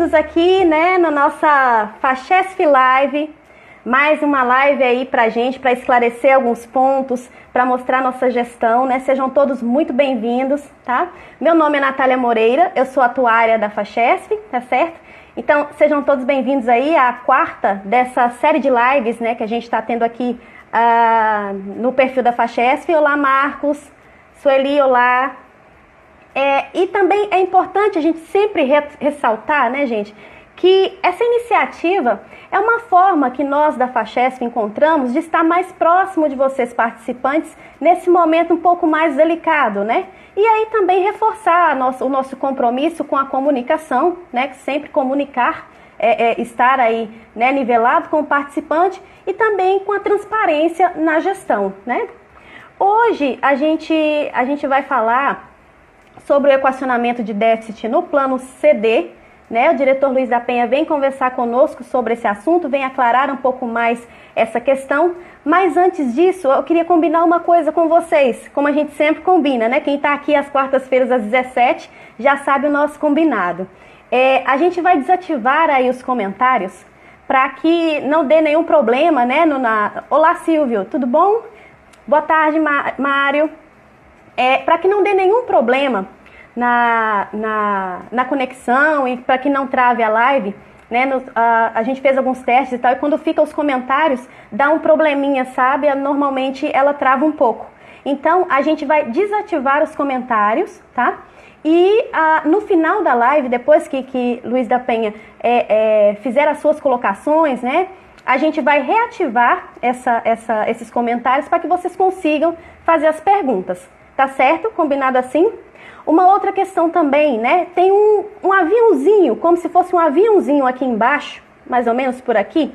bem-vindos aqui, né, na nossa FACHESF Live. Mais uma live aí pra gente, para esclarecer alguns pontos, para mostrar nossa gestão, né? Sejam todos muito bem-vindos, tá? Meu nome é Natália Moreira, eu sou atuária da FACHESF, tá certo? Então, sejam todos bem-vindos aí à quarta dessa série de lives, né, que a gente está tendo aqui no perfil da FACHESF. Olá, Marcos, Sueli, olá. E também é importante a gente sempre ressaltar, né, gente, que essa iniciativa é uma forma que nós da FACHESF encontramos de estar mais próximo de vocês participantes nesse momento um pouco mais delicado, né? E aí também reforçar o nosso compromisso com a comunicação, né? Que sempre comunicar, estar aí, né, nivelado com o participante e também com a transparência na gestão, né? Hoje a gente vai falar sobre o equacionamento de déficit no plano CD, né? O diretor Luiz da Penha vem conversar conosco sobre esse assunto, vem aclarar um pouco mais essa questão, mas antes disso eu queria combinar uma coisa com vocês, como a gente sempre combina, né? Quem está aqui às quartas-feiras às 17 já sabe o nosso combinado. A gente vai desativar aí os comentários para que não dê nenhum problema, né? Olá, Silvio, tudo bom? Boa tarde, Mário. Para que não dê nenhum problema na conexão e para que não trave a live, né? A gente fez alguns testes e tal, e quando fica os comentários, dá um probleminha, sabe? Normalmente ela trava um pouco. Então, a gente vai desativar os comentários, tá? E no final da live, depois que Luiz da Penha fizer as suas colocações, né? A gente vai reativar esses comentários para que vocês consigam fazer as perguntas. Tá certo? Combinado assim? Uma outra questão também, né? Tem um aviãozinho, como se fosse um aviãozinho aqui embaixo, mais ou menos por aqui.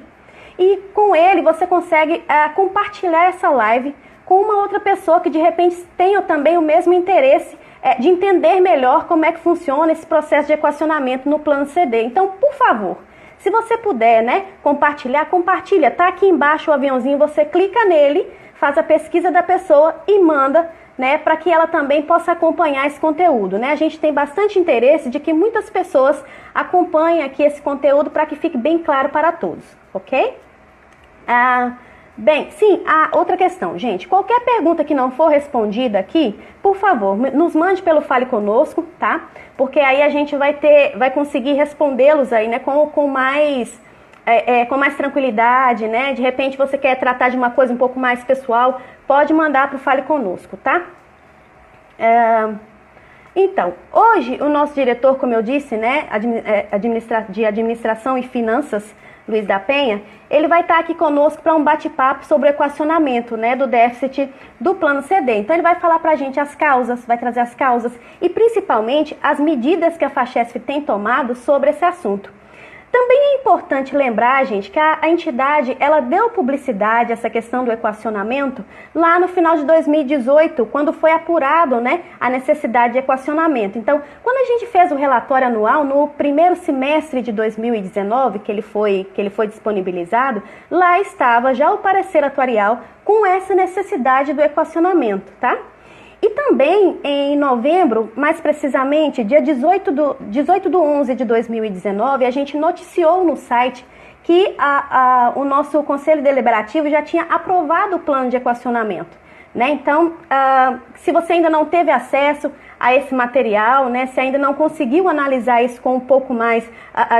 E com ele você consegue compartilhar essa live com uma outra pessoa que de repente tenha também o mesmo interesse de entender melhor como é que funciona esse processo de equacionamento no plano CD. Então, por favor, se você puder, né, compartilha. Tá aqui embaixo o aviãozinho, você clica nele, faz a pesquisa da pessoa e manda, né, para que ela também possa acompanhar esse conteúdo, né? A gente tem bastante interesse de que muitas pessoas acompanhem aqui esse conteúdo para que fique bem claro para todos, ok? Bem, sim, outra questão, gente, qualquer pergunta que não for respondida aqui, por favor, nos mande pelo Fale Conosco, tá? Porque aí a gente vai conseguir respondê-los aí, né, com mais tranquilidade, né? De repente você quer tratar de uma coisa um pouco mais pessoal, pode mandar para o Fale Conosco, tá? Então, hoje o nosso diretor, como eu disse, né, de Administração e Finanças, Luiz da Penha, ele vai estar aqui conosco para um bate-papo sobre o equacionamento, né, do déficit do plano CD. Então ele vai falar para a gente as causas, vai trazer as causas e principalmente as medidas que a FACHESF tem tomado sobre esse assunto. Também é importante lembrar, gente, que a entidade, ela deu publicidade a essa questão do equacionamento lá no final de 2018, quando foi apurado, né, a necessidade de equacionamento. Então, quando a gente fez o relatório anual, no primeiro semestre de 2019, que ele foi disponibilizado, lá estava já o parecer atuarial com essa necessidade do equacionamento, tá? E também em novembro, mais precisamente, dia 18/11 de 2019, a gente noticiou no site que o nosso Conselho Deliberativo já tinha aprovado o plano de equacionamento, né? Então, se você ainda não teve acesso a esse material, né, se ainda não conseguiu analisar isso com um pouco mais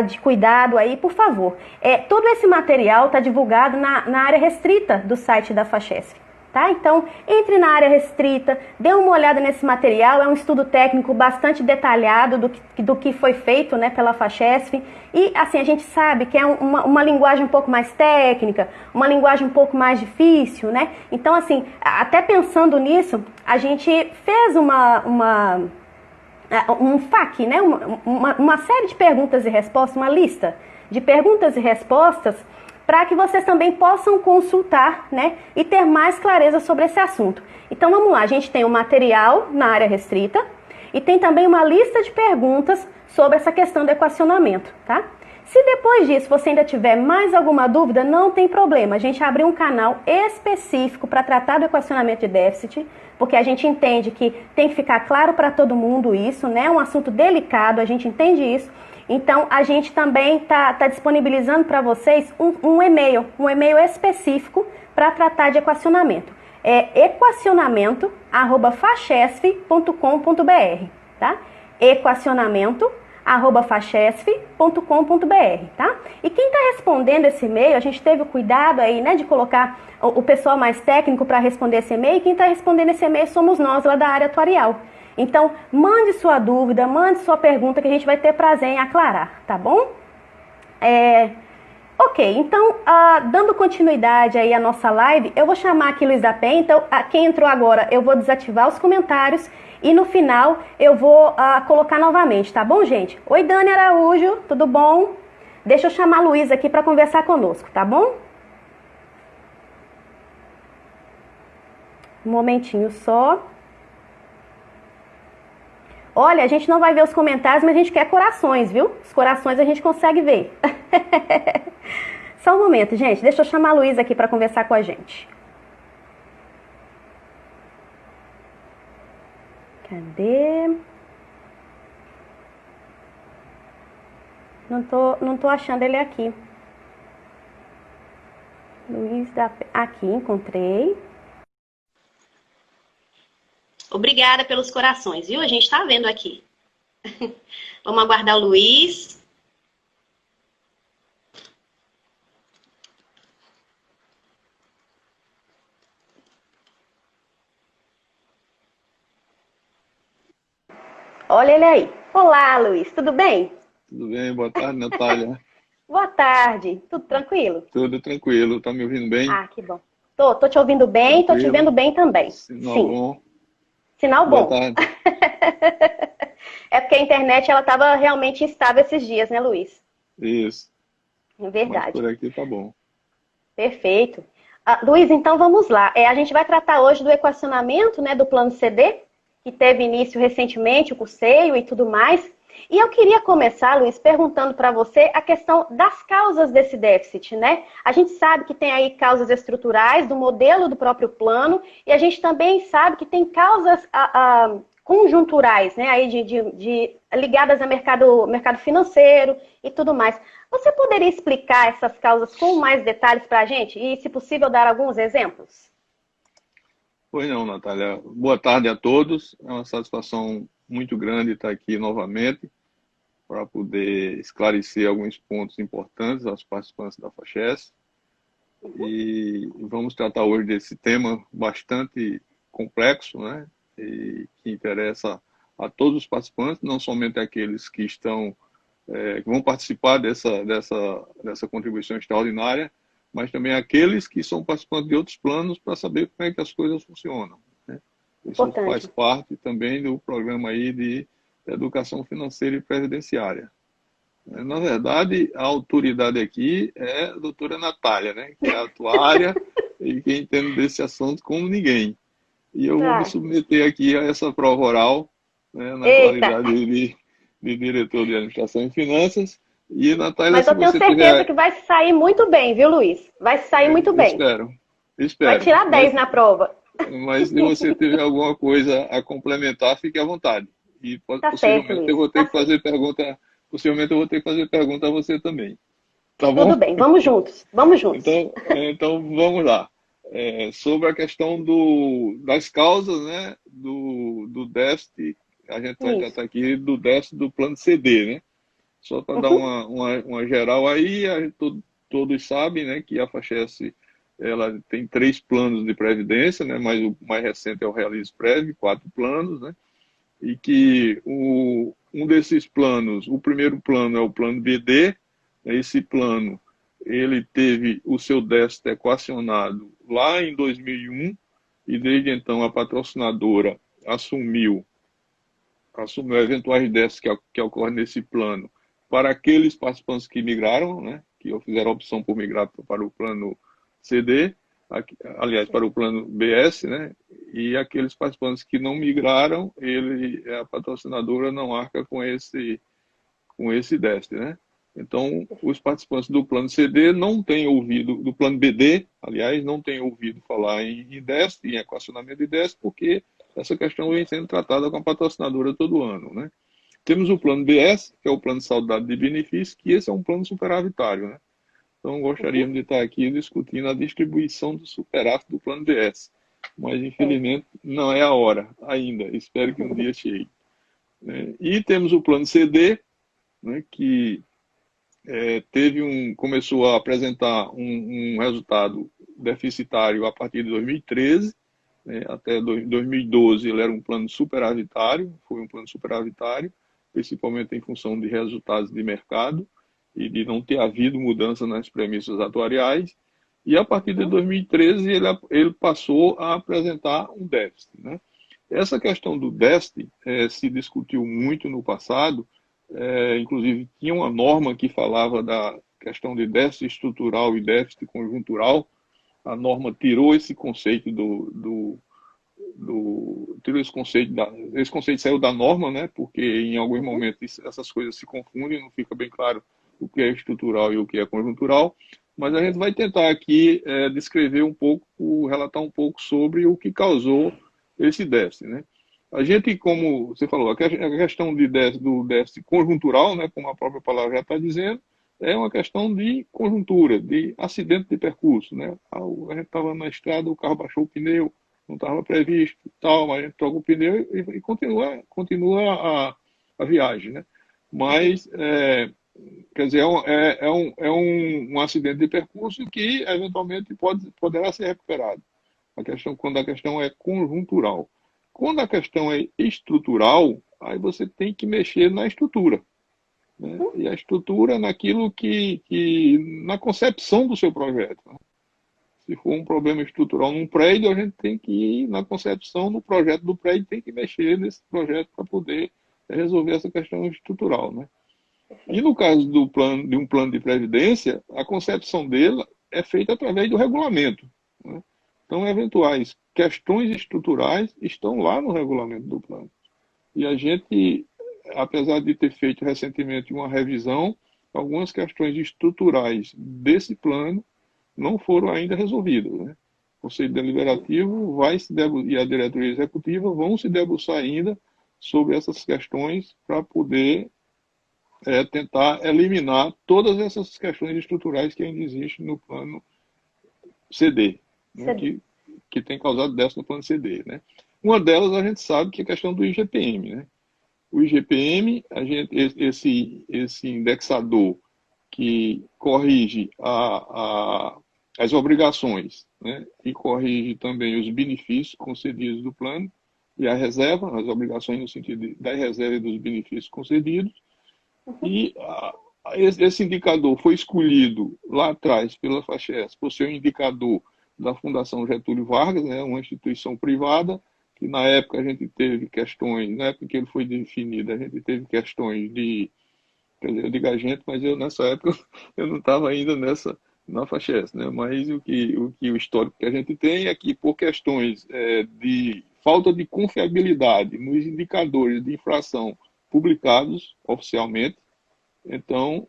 de cuidado aí, por favor. Todo esse material está divulgado na área restrita do site da FACHESF. Tá? Então, entre na área restrita, dê uma olhada nesse material, é um estudo técnico bastante detalhado do que foi feito, né, pela FACHESF, e assim, a gente sabe que é uma linguagem um pouco mais técnica, uma linguagem um pouco mais difícil, né? Então, assim, até pensando nisso, a gente fez um FAQ, né, uma série de perguntas e respostas, uma lista de perguntas e respostas, para que vocês também possam consultar, né, e ter mais clareza sobre esse assunto. Então vamos lá, a gente tem um material na área restrita e tem também uma lista de perguntas sobre essa questão do equacionamento, tá? Se depois disso você ainda tiver mais alguma dúvida, não tem problema, a gente abriu um canal específico para tratar do equacionamento de déficit, porque a gente entende que tem que ficar claro para todo mundo isso, né, um assunto delicado, a gente entende isso. Então, a gente também tá disponibilizando para vocês um e-mail específico para tratar de equacionamento. É equacionamento@fachesf.com.br, tá? equacionamento@fachesf.com.br, tá? E quem está respondendo esse e-mail, a gente teve o cuidado aí, né, de colocar o pessoal mais técnico para responder esse e-mail, e quem está respondendo esse e-mail somos nós lá da área atuarial. Então, mande sua dúvida, mande sua pergunta que a gente vai ter prazer em aclarar, tá bom? Ok, então, dando continuidade aí à nossa live, eu vou chamar aqui Luiz da Penha. Então, quem entrou agora, eu vou desativar os comentários e no final eu vou colocar novamente, tá bom, gente? Oi, Dani Araújo, tudo bom? Deixa eu chamar a Luiz aqui para conversar conosco, tá bom? Um momentinho só. Olha, a gente não vai ver os comentários, mas a gente quer corações, viu? Os corações a gente consegue ver. Só um momento, gente. Deixa eu chamar a Luísa aqui para conversar com a gente. Cadê? Não tô achando ele aqui. Luiz da... Aqui, encontrei. Obrigada pelos corações, viu? A gente tá vendo aqui. Vamos aguardar o Luiz. Olha ele aí. Olá, Luiz, tudo bem? Tudo bem, boa tarde, Natália. Boa tarde, tudo tranquilo? Tudo tranquilo, tá me ouvindo bem? Que bom. Tô te ouvindo bem, Tranquilo. Tô te vendo bem também. Sinal Sim. bom. Sinal bom. Boa tarde. É porque a internet ela estava realmente instável esses dias, né, Luiz? Isso. Verdade. Mas por aqui tá bom. Perfeito. Luiz, então vamos lá. A gente vai tratar hoje do equacionamento, né, do plano CD, que teve início recentemente, o curseio e tudo mais. E eu queria começar, Luiz, perguntando para você a questão das causas desse déficit, né? A gente sabe que tem aí causas estruturais do modelo do próprio plano e a gente também sabe que tem causas conjunturais, né? Aí ligadas ao mercado financeiro e tudo mais. Você poderia explicar essas causas com mais detalhes para a gente e, se possível, dar alguns exemplos? Pois não, Natália. Boa tarde a todos. É uma satisfação muito grande estar aqui novamente para poder esclarecer alguns pontos importantes aos participantes da FACHES. E vamos tratar hoje desse tema bastante complexo, né? E que interessa a todos os participantes, não somente aqueles que estão que vão participar dessa contribuição extraordinária, mas também aqueles que são participantes de outros planos para saber como é que as coisas funcionam, né? Isso Importante. faz parte também do programa aí de educação financeira e previdenciária. Na verdade, a autoridade aqui é a doutora Natália, né? Que é a atuária e quem entende desse assunto como ninguém. E eu vou me submeter aqui a essa prova oral, né, na qualidade de diretor de administração e finanças. E, Natália, mas eu tenho certeza que vai sair muito bem, viu, Luiz? Vai sair muito bem. Espero. Vai tirar 10 na prova. Mas se você tiver alguma coisa a complementar, fique à vontade. E possivelmente eu vou ter que fazer pergunta. Possivelmente eu vou ter que fazer pergunta a você também. Tá bom? Tudo bem, vamos juntos. Vamos juntos. Então vamos lá. Sobre a questão das causas, né, do déficit, a gente vai tratar aqui do déficit do plano CD, né? Só para dar uma geral aí, todos sabem, né, que a FACHES ela tem 3 planos de previdência, né, mas o mais recente é o Realize Prev, 4 planos, né, e que um desses planos, o primeiro plano é o plano BD, esse plano ele teve o seu déficit equacionado lá em 2001 e desde então a patrocinadora assumiu eventuais déficits que ocorrem nesse plano para aqueles participantes que migraram, né, que fizeram a opção por migrar para o plano CD, aliás, para o plano BS, né, e aqueles participantes que não migraram, a patrocinadora não arca com esse déficit, né? Então, os participantes do plano CD não têm ouvido, do plano BD, aliás, não têm ouvido falar em déficit, em equacionamento de déficit, porque essa questão vem sendo tratada com a patrocinadora todo ano, né? Temos o plano BS, que é o plano de saudade de benefícios, que esse é um plano superavitário, né? Então, gostaríamos de estar aqui discutindo a distribuição do superávit do plano BS. Mas, infelizmente, não é a hora ainda. Espero que um dia chegue. Né? E temos o plano CD, né, que começou a apresentar um resultado deficitário a partir de 2013, né, até 2012 ele era um plano superavitário, foi um plano superavitário, principalmente em função de resultados de mercado e de não ter havido mudança nas premissas atuariais, e a partir de 2013 ele passou a apresentar um déficit. Né? Essa questão do déficit se discutiu muito no passado, inclusive tinha uma norma que falava da questão de déficit estrutural e déficit conjuntural. A norma tirou esse conceito tirou esse conceito saiu da norma, né? Porque em alguns momentos essas coisas se confundem, não fica bem claro o que é estrutural e o que é conjuntural. Mas a gente vai tentar aqui descrever um pouco, relatar um pouco sobre o que causou esse déficit, né? A gente, como você falou, a questão do déficit conjuntural, né, como a própria palavra já está dizendo, é uma questão de conjuntura, de acidente de percurso. Né? A gente estava na estrada, o carro baixou o pneu, não estava previsto, tal, mas a gente troca o pneu e continua a viagem. Né? Mas, quer dizer, um acidente de percurso que, eventualmente, poderá ser recuperado. Quando a questão é conjuntural. Quando a questão é estrutural, aí você tem que mexer na estrutura. Né? E a estrutura naquilo na concepção do seu projeto. Né? Se for um problema estrutural num prédio, a gente tem que ir na concepção, no projeto do prédio, tem que mexer nesse projeto para poder resolver essa questão estrutural. Né? E no caso de um plano de previdência, a concepção dele é feita através do regulamento. Né? Então, eventuais questões estruturais estão lá no regulamento do plano. E a gente, apesar de ter feito recentemente uma revisão, algumas questões estruturais desse plano não foram ainda resolvidas. Né? O Conselho Deliberativo e a diretoria executiva vão se debruçar ainda sobre essas questões para poder tentar eliminar todas essas questões estruturais que ainda existem no plano CD. Né, que tem causado déficit no plano CD. Né? Uma delas a gente sabe que é a questão do IGPM. Né? O IGPM, esse indexador que corrige as obrigações, né? E corrige também os benefícios concedidos do plano e a reserva, as obrigações no sentido da reserva e dos benefícios concedidos. E esse indicador foi escolhido lá atrás pela FACHES por ser um indicador da Fundação Getúlio Vargas, né, uma instituição privada, que na época a gente teve questões, na época que ele foi definido, a gente teve questões quer dizer, eu digo a gente, mas nessa época eu não estava ainda na FACHES, né, mas o histórico que a gente tem é que por questões de falta de confiabilidade nos indicadores de inflação publicados oficialmente, então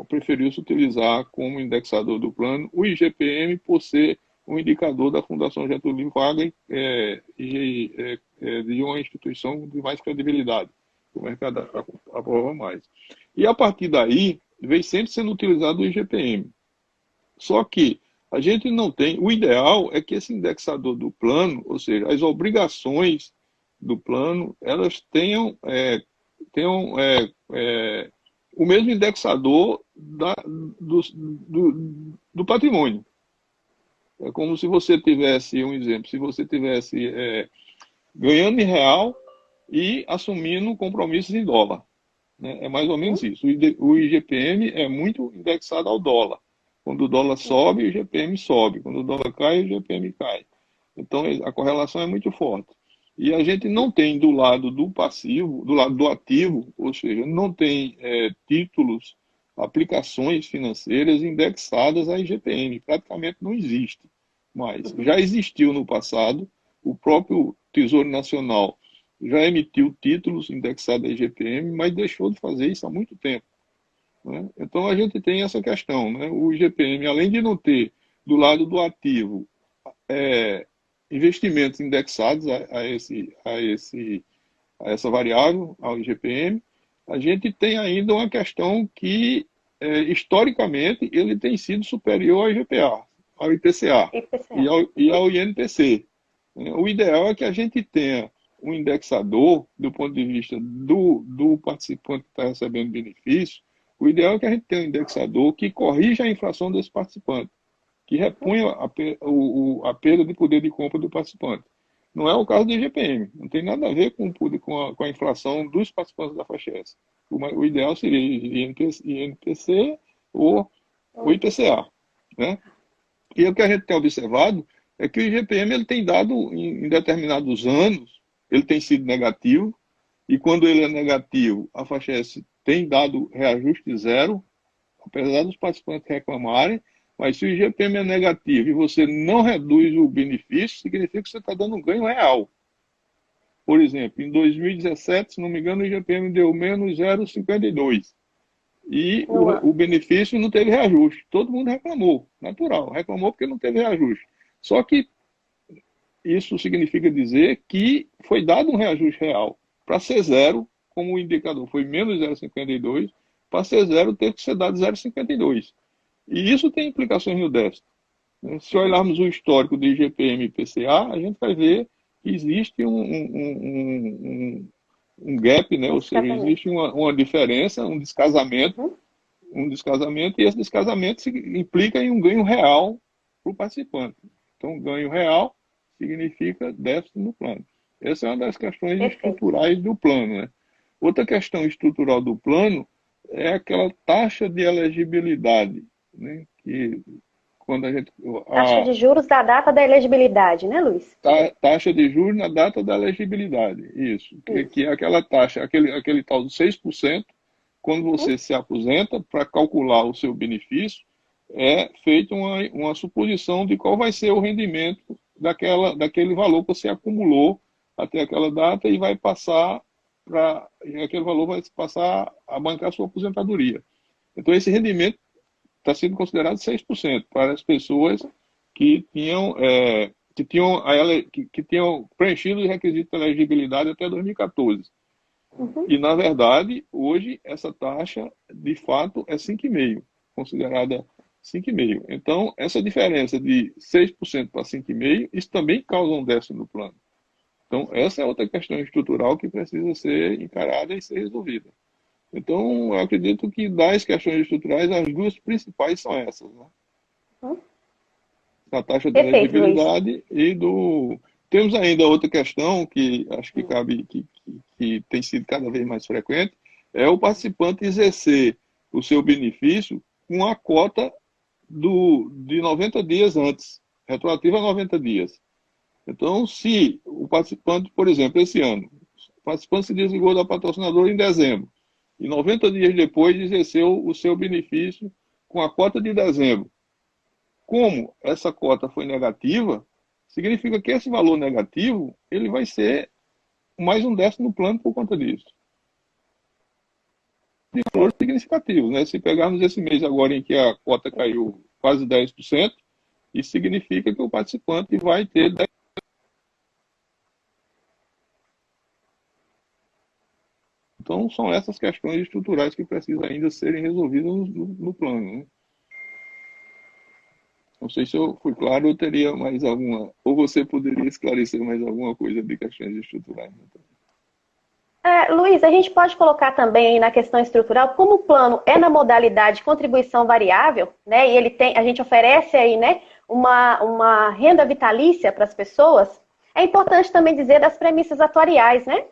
preferiu-se utilizar como indexador do plano o IGPM por ser um indicador da Fundação Getúlio Vargas de uma instituição de mais credibilidade. O mercado aprova mais. E a partir daí, vem sempre sendo utilizado o IGPM. Só que a gente não tem... O ideal é que esse indexador do plano, ou seja, as obrigações do plano, elas tenham o mesmo indexador do patrimônio. É como se você tivesse, um exemplo, se você tivesse ganhando em real e assumindo compromissos em dólar. Né? É mais ou menos isso. O IGPM é muito indexado ao dólar. Quando o dólar sobe, o IGPM sobe. Quando o dólar cai, o IGPM cai. Então, a correlação é muito forte. E a gente não tem do lado do passivo, do lado do ativo, ou seja, não tem títulos, aplicações financeiras indexadas a IGPM. Praticamente não existe. Mas já existiu no passado, o próprio Tesouro Nacional já emitiu títulos indexados a IGPM, mas deixou de fazer isso há muito tempo. Né? Então a gente tem essa questão. Né? O IGPM, além de não ter do lado do ativo investimentos indexados a essa variável, ao IGPM, a gente tem ainda uma questão que, historicamente, ele tem sido superior ao IGPA, ao IPCA IPCA. e ao INPC. O ideal é que a gente tenha um indexador, do ponto de vista do participante que está recebendo benefício, o ideal é que a gente tenha um indexador que corrija a inflação desse participante, que reponha a perda de poder de compra do participante. Não é o caso do IGPM, não tem nada a ver com a inflação dos participantes da faixa S. O ideal seria INPC ou IPCA. Né? E o que a gente tem observado é que o IGPM ele tem dado, em determinados anos, ele tem sido negativo, e quando ele é negativo, a faixa S tem dado reajuste zero, apesar dos participantes reclamarem, mas se o IGPM é negativo e você não reduz o benefício, significa que você está dando um ganho real. Por exemplo, em 2017, se não me engano, o IGPM deu menos 0,52. E o benefício não teve reajuste. Todo mundo reclamou, natural. Reclamou porque não teve reajuste. Só que isso significa dizer que foi dado um reajuste real. Para ser zero, como o indicador foi menos 0,52, para ser zero teve que ser dado 0,52. E isso tem implicações no déficit. Se olharmos o histórico do IGPM e IPCA, a gente vai ver que existe um gap, né? Ou seja, existe uma diferença, um descasamento, e esse descasamento implica em um ganho real para o participante. Então, ganho real significa déficit no plano. Essa é uma das questões estruturais do plano. Né? Outra questão estrutural do plano é aquela taxa de elegibilidade, né? Que quando a gente Taxa de juros da data da elegibilidade, né, Luiz? Taxa de juros na data da elegibilidade, isso. Que é aquela taxa, aquele tal de 6%, quando você se aposenta, para calcular o seu benefício, é feita uma suposição de qual vai ser o rendimento daquele valor que você acumulou até aquela data e aquele valor vai passar a bancar a sua aposentadoria. Então, esse rendimento está sendo considerado 6% para as pessoas que tinham preenchido os requisitos de elegibilidade até 2014. E, na verdade, hoje, essa taxa, de fato, é 5,5%, considerada 5,5%. Então, essa diferença de 6% para 5,5%, isso também causa um déficit no plano. Então, essa é outra questão estrutural que precisa ser encarada e ser resolvida. Então, eu acredito que das questões estruturais, as duas principais são essas. Né? A taxa de elegibilidade Temos ainda outra questão que acho que que tem sido cada vez mais frequente, é o participante exercer o seu benefício com a cota de 90 dias antes, retroativa a 90 dias. Então, se o participante, por exemplo, esse ano, o participante se desligou da patrocinadora em dezembro, e 90 dias depois exerceu o seu benefício com a cota de dezembro. Como essa cota foi negativa, significa que esse valor negativo ele vai ser mais um déficit no plano por conta disso. De valor significativo. Né? Se pegarmos esse mês agora em que a cota caiu quase 10%, isso significa que o participante vai ter 10%. Então, são essas questões estruturais que precisam ainda serem resolvidas no plano. Né? Não sei se eu fui claro ou teria mais alguma... Ou você poderia esclarecer mais alguma coisa de questões estruturais. Luiz, a gente pode colocar também na questão estrutural, como o plano é na modalidade contribuição variável, né? E a gente oferece aí, né, uma renda vitalícia para as pessoas, é importante também dizer das premissas atuariais, né?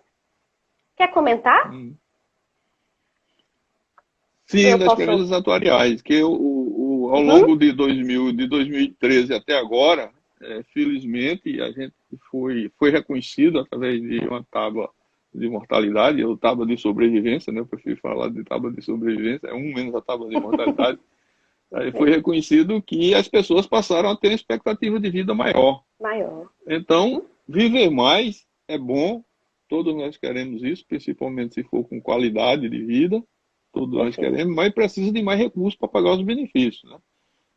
Quer comentar? Sim, das premissas atuariais, que ao longo de 2013 até agora, felizmente, a gente foi reconhecido através de uma tábua de mortalidade, ou tábua de sobrevivência, né? Eu prefiro falar de tábua de sobrevivência, é menos a tábua de mortalidade. Aí foi reconhecido que as pessoas passaram a ter expectativa de vida maior. Então, viver mais é bom, todos nós queremos isso, principalmente se for com qualidade de vida, todos nós queremos, mas precisa de mais recursos para pagar os benefícios. Né?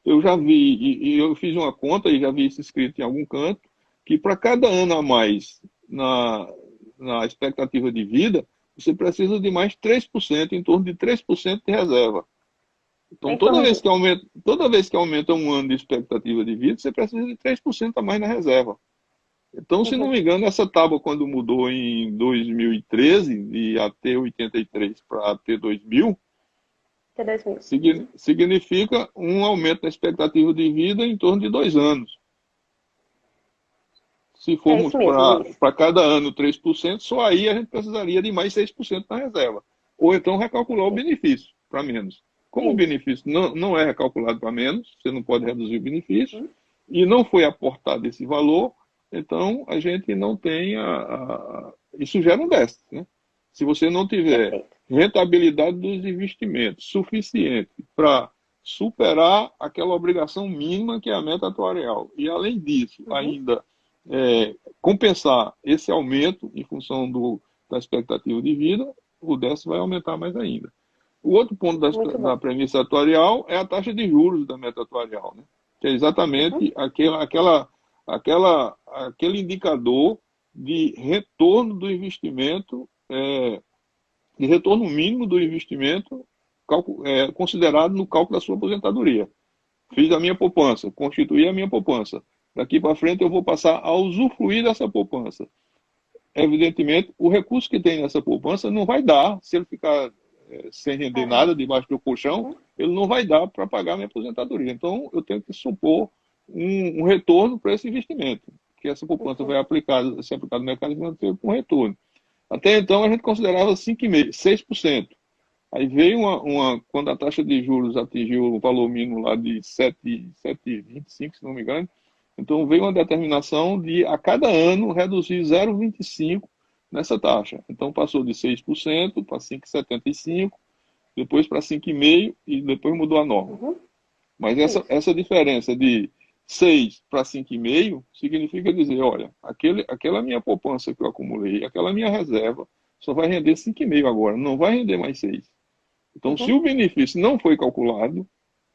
Eu já vi, e eu fiz uma conta e já vi isso escrito em algum canto, que para cada ano a mais na expectativa de vida, você precisa de mais 3%, em torno de 3% de reserva. Então, Então, toda vez que aumenta um ano de expectativa de vida, você precisa de 3% a mais na reserva. Então, se não me engano, essa tábua, quando mudou em 2013, de AT 83 para AT 2000, até 2000. significa um aumento da expectativa de vida em torno de 2 anos. Se formos isso mesmo, Luiz. para cada ano 3%, só aí a gente precisaria de mais 6% na reserva. Ou então recalcular o benefício para menos. Como o benefício não é recalculado para menos, você não pode reduzir o benefício, e não foi aportado esse valor, então a gente não tem isso gera um déficit, né? Se você não tiver rentabilidade dos investimentos suficiente para superar aquela obrigação mínima que é a meta atuarial, e além disso, ainda compensar esse aumento em função da expectativa de vida, o déficit vai aumentar mais ainda. O outro ponto da premissa atuarial é a taxa de juros da meta atuarial, né? Que é exatamente aquele indicador de retorno do investimento, de retorno mínimo do investimento considerado no cálculo da sua aposentadoria. Fiz a minha poupança, constituí a minha poupança. Daqui para frente eu vou passar a usufruir dessa poupança. Evidentemente, o recurso que tem nessa poupança não vai dar, se ele ficar sem render nada debaixo do colchão, ele não vai dar para pagar a minha aposentadoria. Então, eu tenho que supor um retorno para esse investimento, que essa poupança vai ser aplicada no mercado financeiro com retorno. Até então, a gente considerava 5,5%, 6%. Aí veio quando a taxa de juros atingiu o valor mínimo lá de 7,25, se não me engano, então veio uma determinação de, a cada ano, reduzir 0,25% nessa taxa. Então passou de 6% para 5,75%, depois para 5,5% e depois mudou a norma. Mas essa diferença de 6 para 5,5 significa dizer, olha, aquela minha poupança que eu acumulei, aquela minha reserva, só vai render 5,5 agora, não vai render mais 6. Então, se o benefício não foi calculado,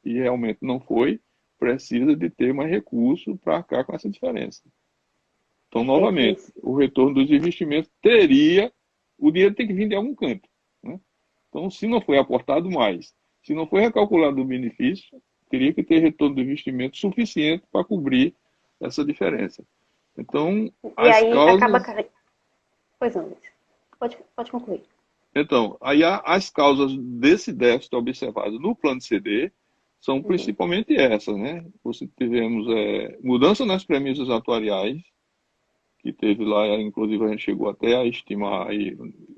e realmente não foi, precisa de ter mais recurso para arcar com essa diferença. Então, novamente, o retorno dos investimentos o dinheiro tem que vir de algum canto, né? Então, se não foi aportado mais, se não foi recalculado o benefício, teria que ter retorno do investimento suficiente para cobrir essa diferença. Então, Pois não, pode concluir. Então, aí as causas desse déficit observado no plano CD são principalmente essas, né? Tivemos mudança nas premissas atuariais, que teve lá, inclusive a gente chegou até a estimar aí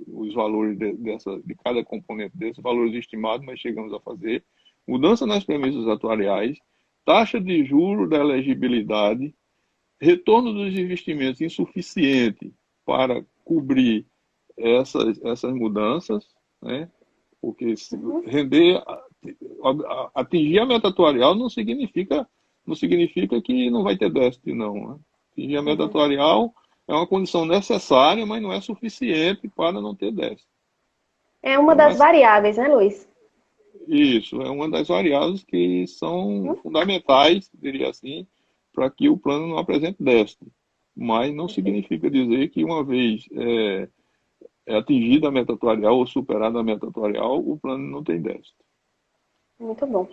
os valores de cada componente desses valores estimados, mas chegamos a fazer. Mudança nas premissas atuariais, taxa de juros da elegibilidade, retorno dos investimentos insuficiente para cobrir essas mudanças, né? Porque atingir a meta atuarial não significa que não vai ter déficit, não, né? Atingir a meta atuarial é uma condição necessária, mas não é suficiente para não ter déficit. É uma das variáveis, né, Luiz? Isso, é uma das variáveis que são fundamentais, diria assim, para que o plano não apresente déficit. Mas não significa dizer que uma vez atingida a meta atuarial ou superada a meta atuarial, o plano não tem déficit. Muito bom.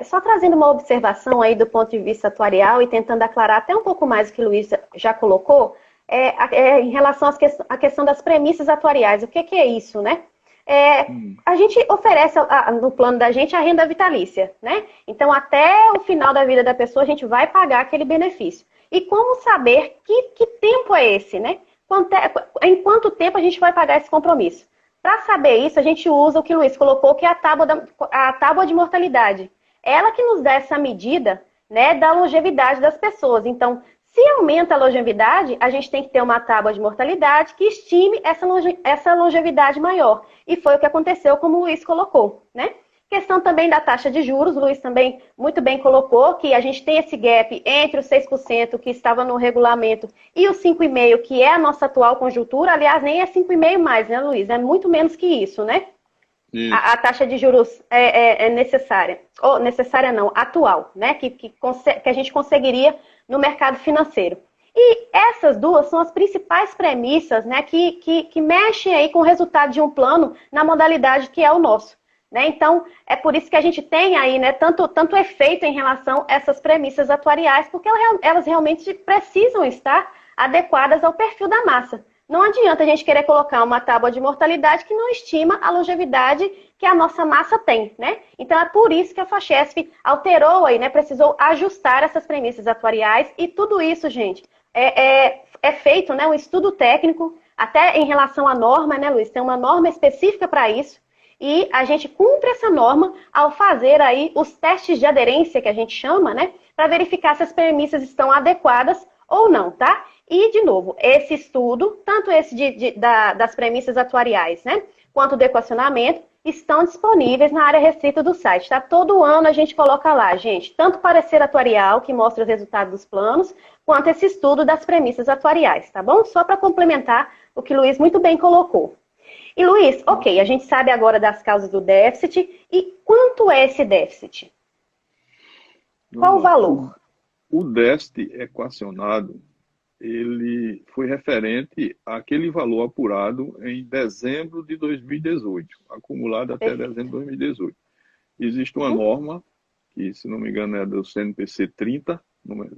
Só trazendo uma observação aí do ponto de vista atuarial e tentando aclarar até um pouco mais o que o Luiz já colocou, em relação à questão das premissas atuariais. O que é isso, né? A gente oferece no plano da gente a renda vitalícia, né? Então, até o final da vida da pessoa, a gente vai pagar aquele benefício. E como saber que tempo é esse, né? Em quanto tempo a gente vai pagar esse compromisso? Para saber isso, a gente usa o que o Luiz colocou, que é a tábua de mortalidade. Ela que nos dá essa medida, né, da longevidade das pessoas. Então, se aumenta a longevidade, a gente tem que ter uma tábua de mortalidade que estime essa longevidade maior. E foi o que aconteceu, como o Luiz colocou, né? Questão também da taxa de juros, o Luiz também muito bem colocou que a gente tem esse gap entre os 6% que estava no regulamento e os 5,5%, que é a nossa atual conjuntura. Aliás, nem é 5,5% mais, né, Luiz? É muito menos que isso, né? A taxa de juros é necessária. Ou necessária não, atual, né? Que a gente conseguiria no mercado financeiro. E essas duas são as principais premissas, né, que mexem aí com o resultado de um plano na modalidade que é o nosso. Né? Então, é por isso que a gente tem aí, né, tanto efeito em relação a essas premissas atuariais, porque elas realmente precisam estar adequadas ao perfil da massa. Não adianta a gente querer colocar uma tábua de mortalidade que não estima a longevidade que a nossa massa tem, né? Então, é por isso que a FACHESP alterou aí, né, precisou ajustar essas premissas atuariais, e tudo isso, gente, é feito, né, um estudo técnico, até em relação à norma, né, Luiz? Tem uma norma específica para isso. E a gente cumpre essa norma ao fazer aí os testes de aderência, que a gente chama, né? Para verificar se as premissas estão adequadas ou não, tá? E, de novo, esse estudo, tanto esse das premissas atuariais, né? Quanto do equacionamento, estão disponíveis na área restrita do site, tá? Todo ano a gente coloca lá, gente, tanto o parecer atuarial, que mostra os resultados dos planos, quanto esse estudo das premissas atuariais, tá bom? Só para complementar o que o Luiz muito bem colocou. E Luiz, ok, a gente sabe agora das causas do déficit. E quanto é esse déficit? Qual o valor? O déficit equacionado, ele foi referente àquele valor apurado em dezembro de 2018, acumulado até dezembro de 2018. Existe uma norma, que se não me engano é do CNPC 30,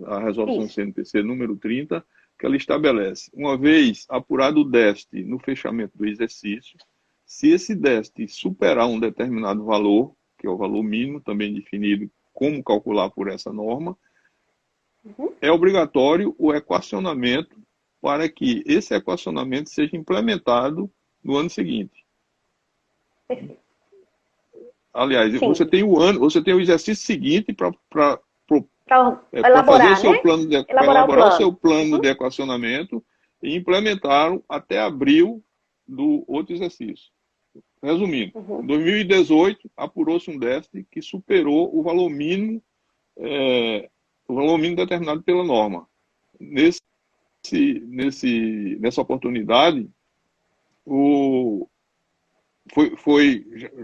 a resolução CNPC número 30, que ela estabelece, uma vez apurado o déficit no fechamento do exercício, se esse déficit superar um determinado valor, que é o valor mínimo, também definido como calcular por essa norma, é obrigatório o equacionamento para que esse equacionamento seja implementado no ano seguinte. Perfeito. Aliás, você tem o exercício seguinte para elaborar, fazer o seu plano de, elaborar o seu plano Uhum. de equacionamento e implementá-lo até abril do outro exercício. Resumindo, em 2018 apurou-se um déficit que superou o valor mínimo determinado pela norma. Nessa oportunidade,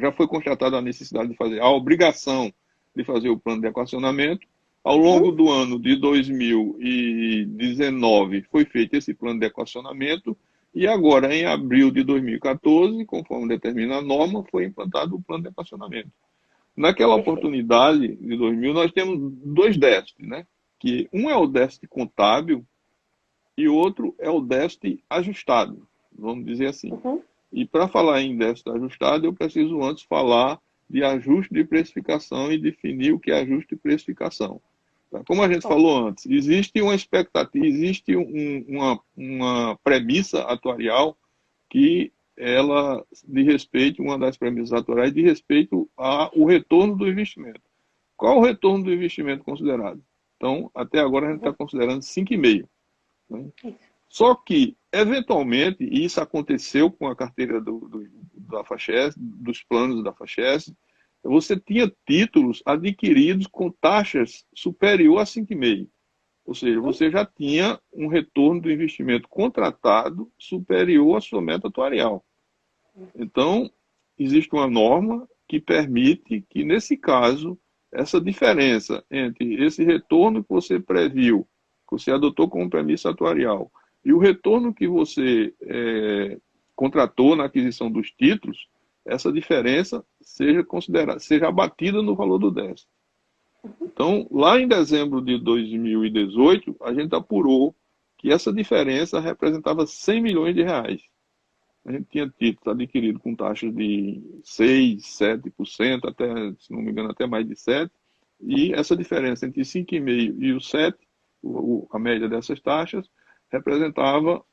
já foi constatada a necessidade de fazer, a obrigação de fazer o plano de equacionamento. Ao longo do ano de 2019 foi feito esse plano de equacionamento e agora, em abril de 2014, conforme determina a norma, foi implantado o plano de equacionamento. Naquela oportunidade de 2000, nós temos dois déficits, né? Que um é o déficit contábil e outro é o déficit ajustado, vamos dizer assim. E para falar em déficit ajustado, eu preciso antes falar de ajuste de precificação e definir o que é ajuste de precificação. Como a gente falou antes, existe uma expectativa, existe uma premissa atuarial que ela de respeito, uma das premissas atuariais de respeito ao retorno do investimento. Qual o retorno do investimento considerado? Então, até agora a gente está considerando 5,5. Né? Só que, eventualmente, e isso aconteceu com a carteira da FACHESP, dos planos da FACHESP, você tinha títulos adquiridos com taxas superior a 5,5. Ou seja, você já tinha um retorno do investimento contratado superior à sua meta atuarial. Então, existe uma norma que permite que, nesse caso, essa diferença entre esse retorno que você previu, que você adotou como premissa atuarial, e o retorno que você contratou na aquisição dos títulos, essa diferença seja abatida no valor do déficit. Então, lá em dezembro de 2018, a gente apurou que essa diferença representava 100 milhões de reais. A gente tinha títulos adquiridos com taxas de 6%, 7%, até, se não me engano, até mais de 7%, e essa diferença entre 5,5% e o 7%, a média dessas taxas, representava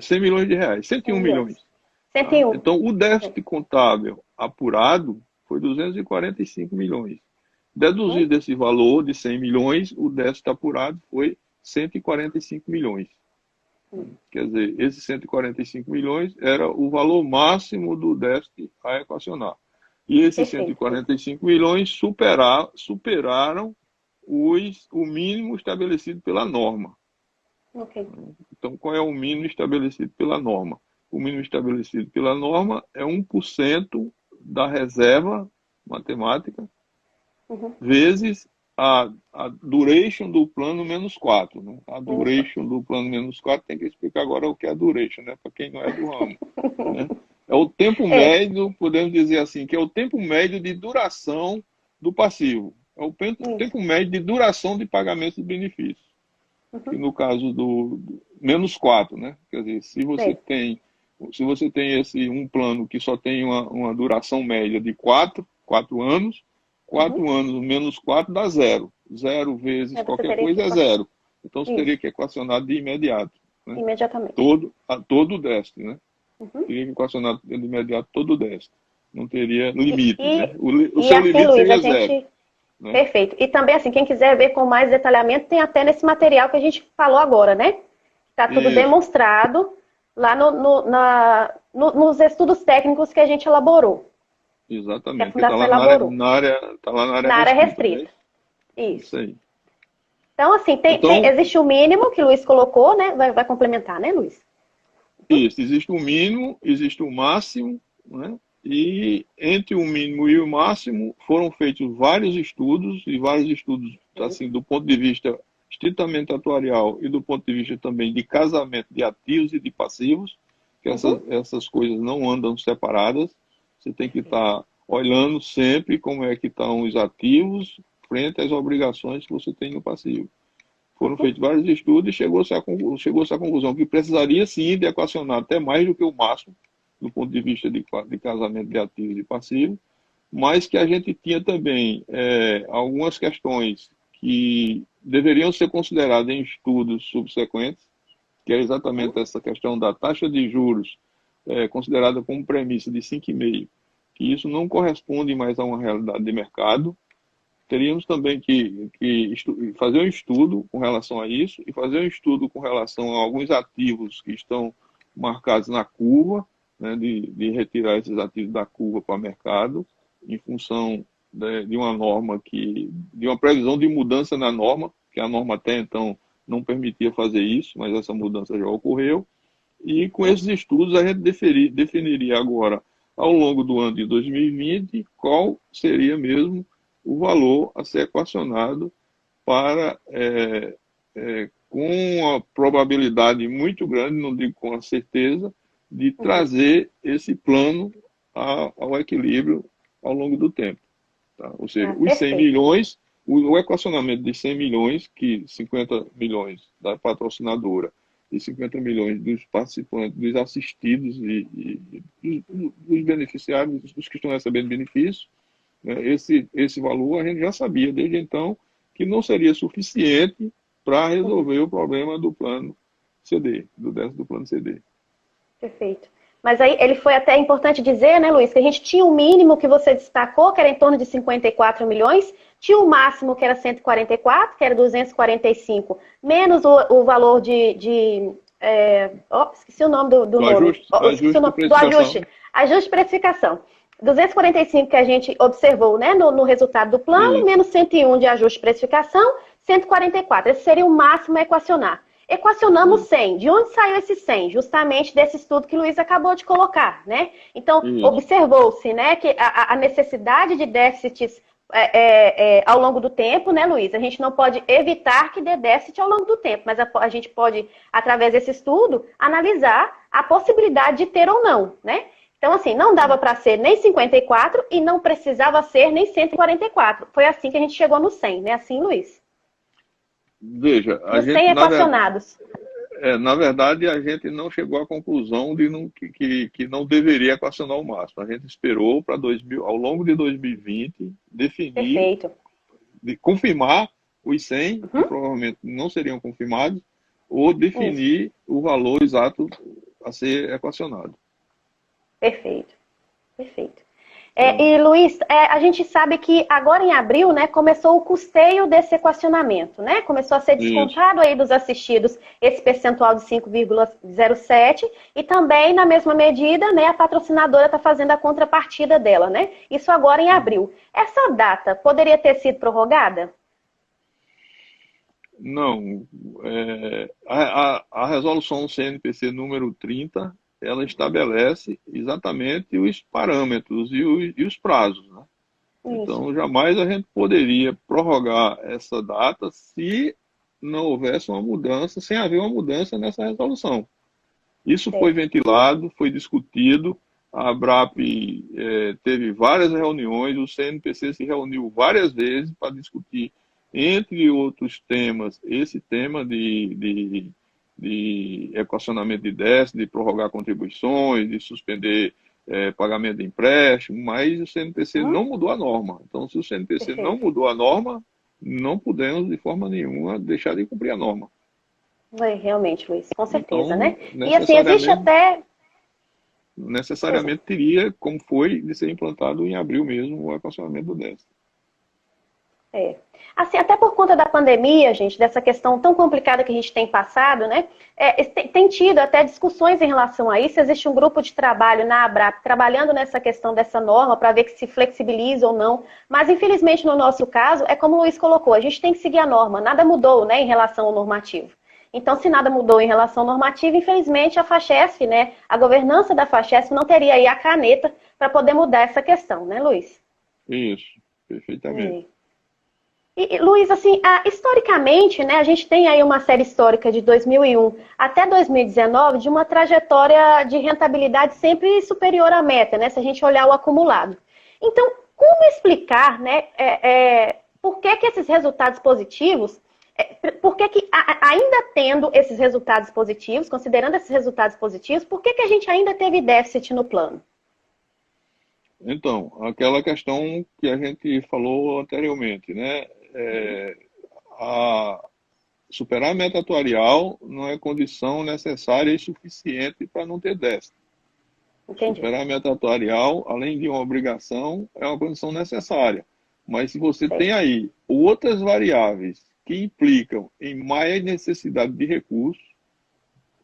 100 milhões de reais, 101 milhões. 101. Então, o déficit contábil apurado foi 245 milhões. Deduzido desse valor de 100 milhões, o déficit apurado foi 145 milhões. Quer dizer, esses 145 milhões era o valor máximo do déficit a equacionar. E esses 145 milhões superaram o mínimo estabelecido pela norma. Então, qual é o mínimo estabelecido pela norma? O mínimo estabelecido pela norma é 1% da reserva matemática vezes a duration do plano menos 4, né? A duration do plano menos 4 tem que explicar agora o que é a duration, né? Para quem não é do ramo, né? É o tempo médio, podemos dizer assim, que é o tempo médio de duração do passivo. É o tempo médio de duração de pagamento de benefícios. Que no caso do menos 4, né? Quer dizer, se você tem um plano que só tem uma duração média de 4 anos, 4 anos menos 4 dá 0. 0 vezes qualquer coisa é 0. Então você teria que equacionar de imediato. Né? Imediatamente. Todo o DEST, né? Teria que equacionar de imediato todo o DEST. Não teria limite. Né? O seu assim, limite Luiz, seria 0. Né? Perfeito. E também, assim, quem quiser ver com mais detalhamento, tem até nesse material que a gente falou agora, né? Está tudo demonstrado lá nos estudos técnicos que a gente elaborou. Exatamente. Que a Fundação elaborou. Tá lá na área restrita. Né? Isso aí. Então, assim, existe o mínimo que o Luiz colocou, né? Vai complementar, né, Luiz? Isso, existe o mínimo, existe o máximo, né? E entre o mínimo e o máximo foram feitos vários estudos, assim, do ponto de vista estritamente atuarial e do ponto de vista também de casamento de ativos e de passivos, que essas coisas não andam separadas. Você tem que estar olhando sempre como é que estão os ativos frente às obrigações que você tem no passivo. Foram feitos vários estudos e chegou-se à conclusão que precisaria sim de equacionar até mais do que o máximo, do ponto de vista de casamento de ativos e passivos, mas que a gente tinha também algumas questões que deveriam ser consideradas em estudos subsequentes, que é exatamente essa questão da taxa de juros considerada como premissa de 5,5, que isso não corresponde mais a uma realidade de mercado. Teríamos também que fazer um estudo com relação a isso e fazer um estudo com relação a alguns ativos que estão marcados na curva, né, de retirar esses ativos da curva para o mercado, em função de uma norma de uma previsão de mudança na norma, que a norma até então não permitia fazer isso, mas essa mudança já ocorreu. E com esses estudos a gente definiria agora, ao longo do ano de 2020, qual seria mesmo o valor a ser equacionado para, com a probabilidade muito grande, não digo com a certeza, de trazer esse plano ao equilíbrio ao longo do tempo. Tá? Ou seja, os 100 milhões, o equacionamento de 100 milhões, que 50 milhões da patrocinadora e 50 milhões dos participantes, dos assistidos e dos beneficiários, dos que estão recebendo benefícios, né? Esse valor a gente já sabia desde então que não seria suficiente para resolver o problema do plano CD, do déficit do plano CD. Perfeito. Mas aí ele foi até importante dizer, né, Luiz, que a gente tinha o mínimo que você destacou, que era em torno de 54 milhões, tinha o máximo, que era 144, que era 245, menos o valor esqueci o nome do nome. Do ajuste. Ajuste de precificação. 245 que a gente observou, né, no resultado do plano, menos 101 de ajuste de precificação, 144. Esse seria o máximo a equacionar. Equacionamos 100. De onde saiu esse 100? Justamente desse estudo que o Luiz acabou de colocar, né? Então, observou-se, né, que a necessidade de déficits ao longo do tempo, né, Luiz? A gente não pode evitar que dê déficit ao longo do tempo, mas a gente pode, através desse estudo, analisar a possibilidade de ter ou não, né? Então, assim, não dava para ser nem 54 e não precisava ser nem 144. Foi assim que a gente chegou no 100, né? Assim, Luiz? Veja, a gente, 100 equacionados. Na verdade, a gente não chegou à conclusão de que não deveria equacionar o máximo. A gente esperou para ao longo de 2020 definir, confirmar os 100, que provavelmente não seriam confirmados, ou definir o valor exato a ser equacionado. Perfeito. E, Luiz, a gente sabe que agora em abril, né, começou o custeio desse equacionamento, né? Começou a ser descontado aí dos assistidos esse percentual de 5,07 e também, na mesma medida, né, a patrocinadora está fazendo a contrapartida dela, né? Isso agora em abril. Essa data poderia ter sido prorrogada? Não. A resolução CNPC número 30, ela estabelece exatamente os parâmetros e os prazos, né? Então, jamais a gente poderia prorrogar essa data se não houvesse uma mudança, sem haver uma mudança nessa resolução. Isso foi ventilado, foi discutido, a ABRAP teve várias reuniões, o CNPC se reuniu várias vezes para discutir, entre outros temas, esse tema de equacionamento de déficit, de prorrogar contribuições, de suspender pagamento de empréstimo, mas o CNPC não mudou a norma. Então, se o CNPC não mudou a norma, não podemos, de forma nenhuma, deixar de cumprir a norma. Realmente, Luiz, com certeza, Então, né? E assim, existe até... Necessariamente teria, como foi, de ser implantado em abril mesmo, o equacionamento do déficit. Assim, até por conta da pandemia, gente, dessa questão tão complicada que a gente tem passado, né? Tem tido até discussões em relação a isso. Existe um grupo de trabalho na ABRAP trabalhando nessa questão dessa norma para ver que se flexibiliza ou não. Mas, infelizmente, no nosso caso, é como o Luiz colocou, a gente tem que seguir a norma. Nada mudou, né, em relação ao normativo. Então, se nada mudou em relação ao normativo, infelizmente, a FACHESF, né, a governança da FACHESF não teria aí a caneta para poder mudar essa questão, né, Luiz? Isso, perfeitamente. E, Luiz, assim, historicamente, né, a gente tem aí uma série histórica de 2001 até 2019 de uma trajetória de rentabilidade sempre superior à meta, né, se a gente olhar o acumulado. Então, como explicar, né, por que esses resultados positivos, por que ainda tendo esses resultados positivos, considerando esses resultados positivos, por que a gente ainda teve déficit no plano? Então, aquela questão que a gente falou anteriormente, né? Superar a meta atuarial não é condição necessária e suficiente para não ter déficit. Entendi. Superar a meta atuarial, além de uma obrigação, é uma condição necessária. Mas se você tem aí outras variáveis que implicam em mais necessidade de recursos,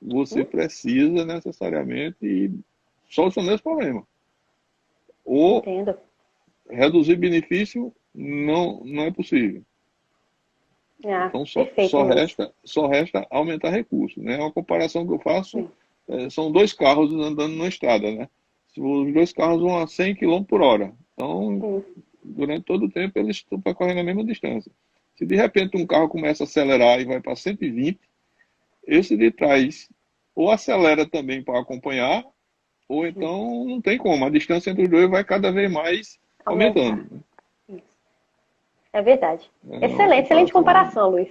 você precisa necessariamente solucionar esse problema. Ou reduzir benefício não é possível. Então só resta aumentar recursos, né? Uma comparação que eu faço são dois carros andando na estrada, né? Os dois carros vão a 100 km por hora. Então, durante todo o tempo eles estão percorrendo a mesma distância. Se de repente um carro começa a acelerar e vai para 120, esse de trás ou acelera também para acompanhar, ou então não tem como. A distância entre os dois vai cada vez mais aumentando. É verdade. Excelente comparação, Luiz.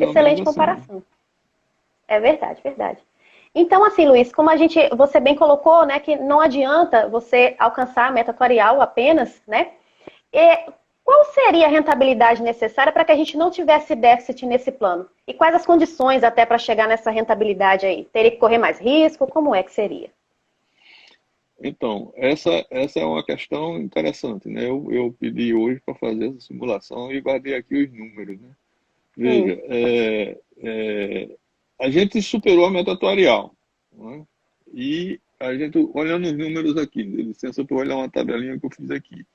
Excelente comparação. É verdade, verdade. Então, assim, Luiz, como você bem colocou, né, que não adianta você alcançar a meta atuarial apenas, né? Qual seria a rentabilidade necessária para que a gente não tivesse déficit nesse plano? E quais as condições até para chegar nessa rentabilidade aí? Teria que correr mais risco? Como é que seria? Então, essa é uma questão interessante, né? Eu pedi hoje para fazer essa simulação e guardei aqui os números, né? Veja, a gente superou a meta atuarial, né? E a gente, olhando os números aqui, licença para olhar uma tabelinha que eu fiz aqui.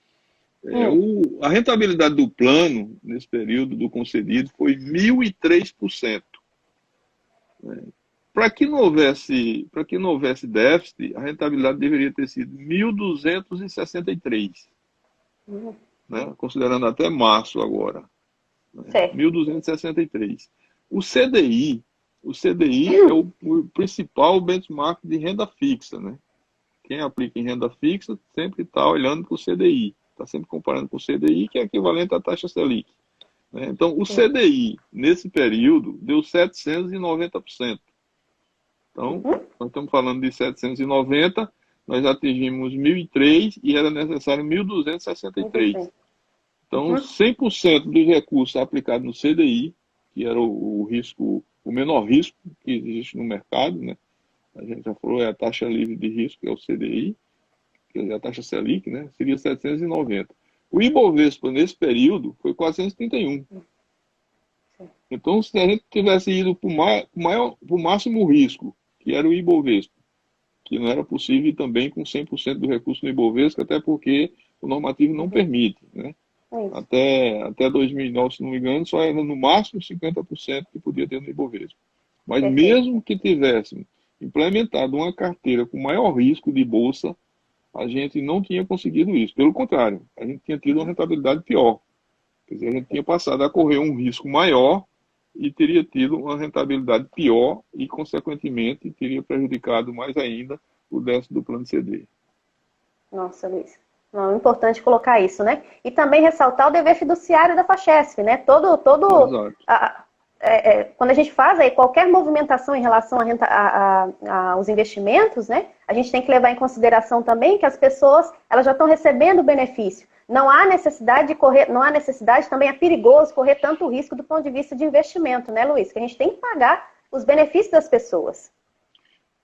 A rentabilidade do plano, nesse período do concedido, foi 1.003%. Né? Para que não houvesse déficit, a rentabilidade deveria ter sido 1.263%. Né? Considerando até março agora. Né? 1.263%. O CDI é o principal benchmark de renda fixa. Né? Quem aplica em renda fixa sempre está olhando para o CDI. Está sempre comparando com o CDI, que é equivalente à taxa Selic. Né? Então, o CDI, nesse período, deu 790%. Então, nós estamos falando de 790, nós atingimos 1.003 e era necessário 1.263. Então, 100% dos recursos aplicados no CDI, que era o menor risco que existe no mercado, né? A gente já falou, é a taxa livre de risco, que é o CDI, que é a taxa Selic, né? Seria 790. O Ibovespa, nesse período, foi 431. Então, se a gente tivesse ido para o máximo risco, que era o Ibovespa, que não era possível também com 100% do recurso no Ibovespa, até porque o normativo não permite, né? Até 2009, se não me engano, só era no máximo 50% que podia ter no Ibovespa. Mas mesmo que tivéssemos implementado uma carteira com maior risco de bolsa, a gente não tinha conseguido isso. Pelo contrário, a gente tinha tido uma rentabilidade pior. Quer dizer, a gente tinha passado a correr um risco maior e teria tido uma rentabilidade pior e, consequentemente, teria prejudicado mais ainda o déficit do plano CD. Nossa, Luiz. Não, é importante colocar isso, né? E também ressaltar o dever fiduciário da FACHESF, né? Quando a gente faz aí qualquer movimentação em relação aos investimentos, né? A gente tem que levar em consideração também que as pessoas, elas já estão recebendo o benefício. Não há necessidade de correr, não há necessidade, também é perigoso correr tanto risco do ponto de vista de investimento, né, Luiz? Que a gente tem que pagar os benefícios das pessoas.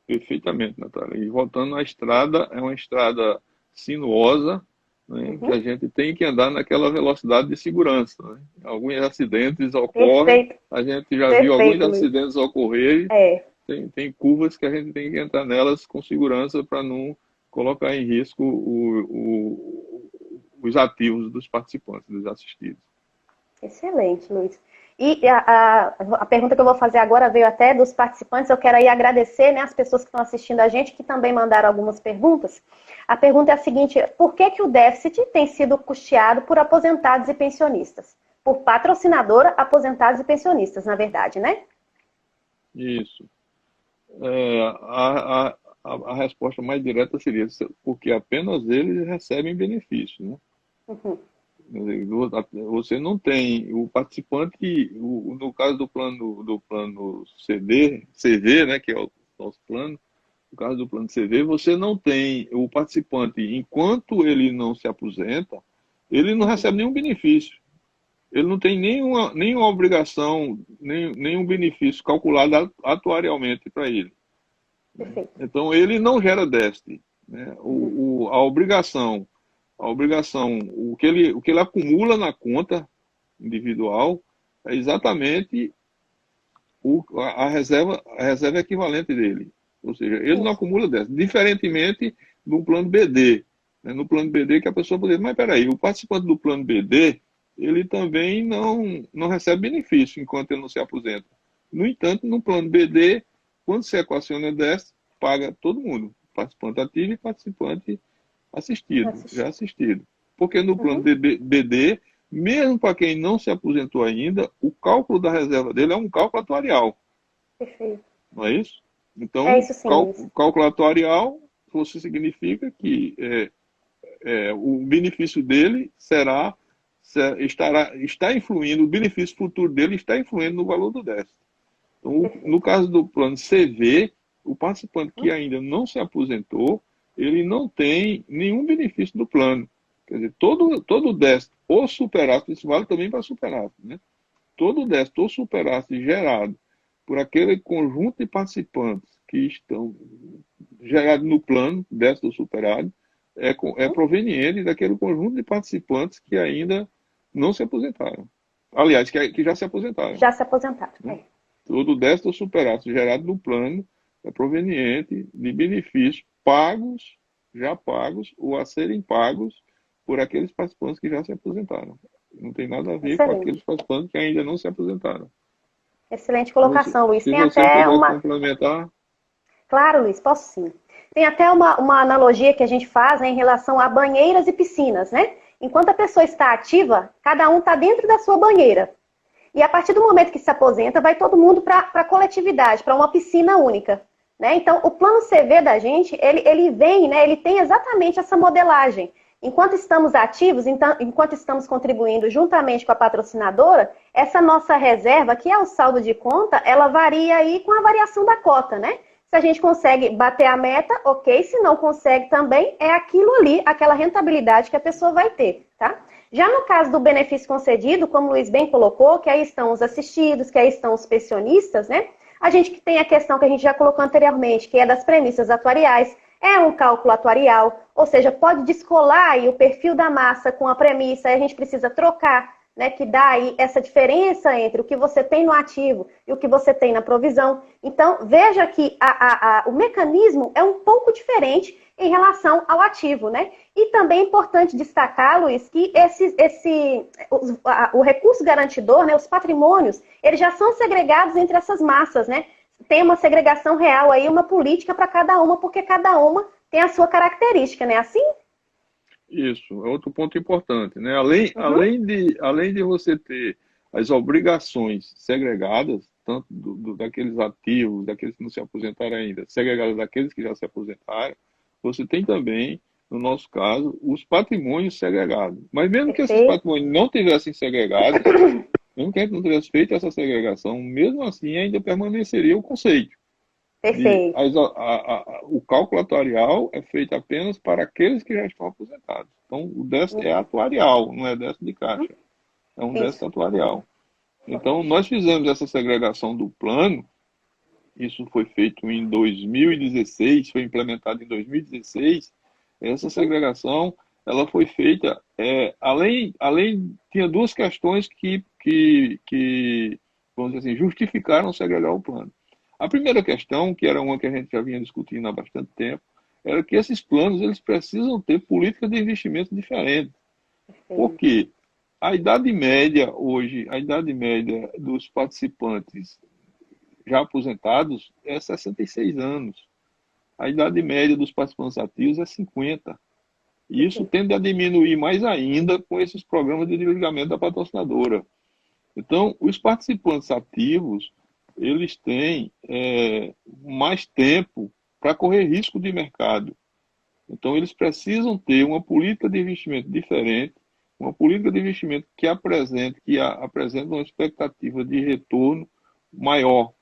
Perfeitamente, Natália. E voltando à estrada, é uma estrada sinuosa, né, que a gente tem que andar naquela velocidade de segurança. Né? Alguns acidentes ocorrem, a gente já viu alguns acidentes ocorrerem, tem curvas que a gente tem que entrar nelas com segurança para não colocar em risco os ativos dos participantes, dos assistidos. Excelente, Luiz. E a pergunta que eu vou fazer agora veio até dos participantes. Eu quero aí agradecer, né, as pessoas que estão assistindo a gente, que também mandaram algumas perguntas. A pergunta é a seguinte: por que o déficit tem sido custeado por aposentados e pensionistas? Por patrocinadora, aposentados e pensionistas, na verdade, né? Isso. A resposta mais direta seria porque apenas eles recebem benefícios, né? Uhum. Você não tem o participante, no caso do plano CV, né, que é o nosso plano, no caso do plano CV, você não tem o participante, enquanto ele não se aposenta, ele não recebe nenhum benefício. Ele não tem nenhuma obrigação, nenhum benefício calculado atuarialmente para ele. Perfeito. Então, ele não gera déficit. Né? A obrigação, o que ele acumula na conta individual é exatamente a reserva equivalente dele. Ou seja, ele não acumula déficit, diferentemente do plano BD. Né? No plano BD que a pessoa poderia, mas peraí, o participante do plano BD, ele também não recebe benefício enquanto ele não se aposenta. No entanto, no plano BD, quando se equaciona déficit, paga todo mundo, participante ativo e participante já assistido. Porque no plano BD, mesmo para quem não se aposentou ainda, o cálculo da reserva dele é um cálculo atuarial. Perfeito. Não é isso? Então, é isso sim, cálculo atuarial, isso significa que o benefício dele está influindo, o benefício futuro dele está influindo no valor do déficit. Então, no caso do plano CV, o participante que ainda não se aposentou, ele não tem nenhum benefício do plano. Quer dizer, todo déficit ou superávit, isso vale também para superávit, né? Todo déficit ou superávit gerado por aquele conjunto de participantes que estão gerados no plano, déficit ou superávit, é proveniente daquele conjunto de participantes que ainda não se aposentaram. Aliás, que já se aposentaram. Já se aposentaram, Todo déficit ou superávit gerado no plano é proveniente de benefícios já pagos ou a serem pagos por aqueles participantes que já se aposentaram. Não tem nada a ver com aqueles participantes que ainda não se aposentaram. Excelente colocação, Luiz. Se você puder complementar. Claro, Luiz, posso sim. Tem até uma analogia que a gente faz, né, em relação a banheiras e piscinas, né? Enquanto a pessoa está ativa, cada um está dentro da sua banheira. E a partir do momento que se aposenta, vai todo mundo para a coletividade, para uma piscina única. Né? Então, o plano CV da gente, ele vem, né, ele tem exatamente essa modelagem. Enquanto estamos ativos, enquanto estamos contribuindo juntamente com a patrocinadora, essa nossa reserva, que é o saldo de conta, ela varia aí com a variação da cota, né? Se a gente consegue bater a meta, ok. Se não consegue também, é aquilo ali, aquela rentabilidade que a pessoa vai ter, tá? Já no caso do benefício concedido, como o Luiz bem colocou, que aí estão os assistidos, que aí estão os pensionistas, né? A gente que tem a questão que a gente já colocou anteriormente, que é das premissas atuariais, é um cálculo atuarial, ou seja, pode descolar aí o perfil da massa com a premissa, aí a gente precisa trocar, né, que dá aí essa diferença entre o que você tem no ativo e o que você tem na provisão. Então, veja que o mecanismo é um pouco diferente em relação ao ativo, né? E também é importante destacar, Luiz, que o recurso garantidor, né, os patrimônios, eles já são segregados entre essas massas, né? Tem uma segregação real aí, uma política para cada uma, porque cada uma tem a sua característica, né? Assim? Isso, é outro ponto importante, né? Além de você ter as obrigações segregadas, tanto daqueles ativos, daqueles que não se aposentaram ainda, segregadas daqueles que já se aposentaram, você tem também, no nosso caso, os patrimônios segregados. Mas mesmo que esses Perfeito. patrimônios não tivessem segregados, mesmo que a gente não tivesse feito essa segregação, mesmo assim ainda permaneceria o conceito. Perfeito. O cálculo atuarial é feito apenas para aqueles que já estão aposentados. Então, o déficit é atuarial, não é déficit de caixa. É um déficit Isso. atuarial. Então, nós fizemos essa segregação do plano, isso foi feito em 2016, foi implementado em 2016. Essa segregação, ela foi feita, tinha duas questões que, vamos dizer assim, justificaram segregar o plano. A primeira questão, que era uma que a gente já vinha discutindo há bastante tempo, era que esses planos eles precisam ter políticas de investimento diferentes. Por quê? A idade média hoje, a idade média dos participantes já aposentados é 66 anos. A idade média dos participantes ativos é 50. E isso tende a diminuir mais ainda com esses programas de desligamento da patrocinadora. Então, os participantes ativos, eles têm mais tempo para correr risco de mercado. Então, eles precisam ter uma política de investimento diferente, uma política de investimento que apresente uma expectativa de retorno maior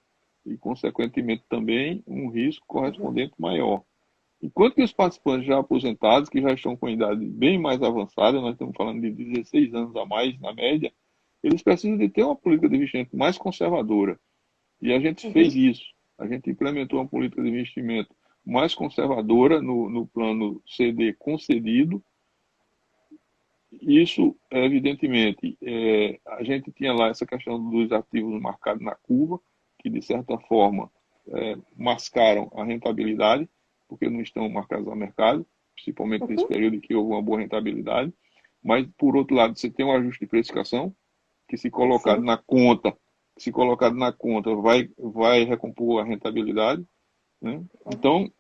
e, consequentemente, também um risco correspondente maior. Enquanto que os participantes já aposentados, que já estão com idade bem mais avançada, nós estamos falando de 16 anos a mais na média, eles precisam de ter uma política de investimento mais conservadora. E a gente fez isso. A gente implementou uma política de investimento mais conservadora no plano CD concedido. Isso, evidentemente, a gente tinha lá essa questão dos ativos marcados na curva, que, de certa forma, mascaram a rentabilidade, porque não estão marcados a mercado, principalmente nesse período em que houve uma boa rentabilidade. Mas, por outro lado, você tem um ajuste de precificação, que se colocado na conta, vai recompor a rentabilidade, né? Então,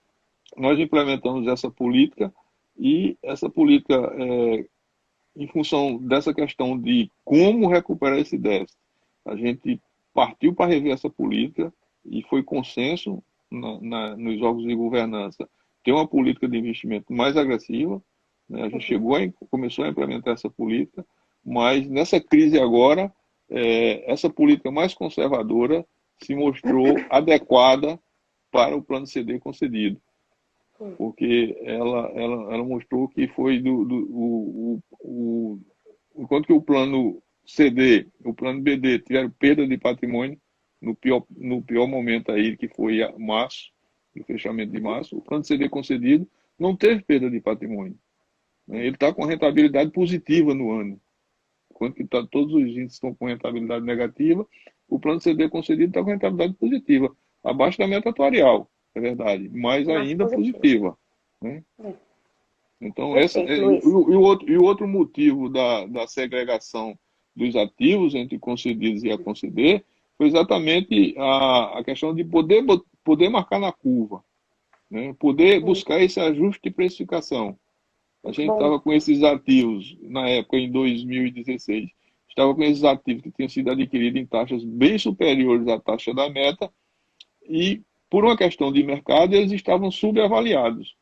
nós implementamos essa política, e essa política, em função dessa questão de como recuperar esse déficit, a gente partiu para rever essa política, e foi consenso nos órgãos de governança ter uma política de investimento mais agressiva, né? A gente começou a implementar essa política, mas nessa crise agora, essa política mais conservadora se mostrou adequada para o plano CD concedido, porque ela mostrou que foi enquanto que o plano CD, o plano BD tiveram perda de patrimônio no pior momento aí, que foi março, no fechamento de março, o plano CD concedido não teve perda de patrimônio, né? Ele está com rentabilidade positiva no ano. Enquanto que todos os índices estão com rentabilidade negativa, o plano CD concedido está com rentabilidade positiva, abaixo da meta atuarial, é verdade, mas ainda positiva, né? Então, o outro motivo da segregação dos ativos entre concedidos e a conceder foi exatamente a questão de poder marcar na curva, né? Poder buscar esse ajuste de precificação. A gente estava com esses ativos, na época, em 2016, estava com esses ativos que tinham sido adquiridos em taxas bem superiores à taxa da meta, e, por uma questão de mercado, eles estavam subavaliados.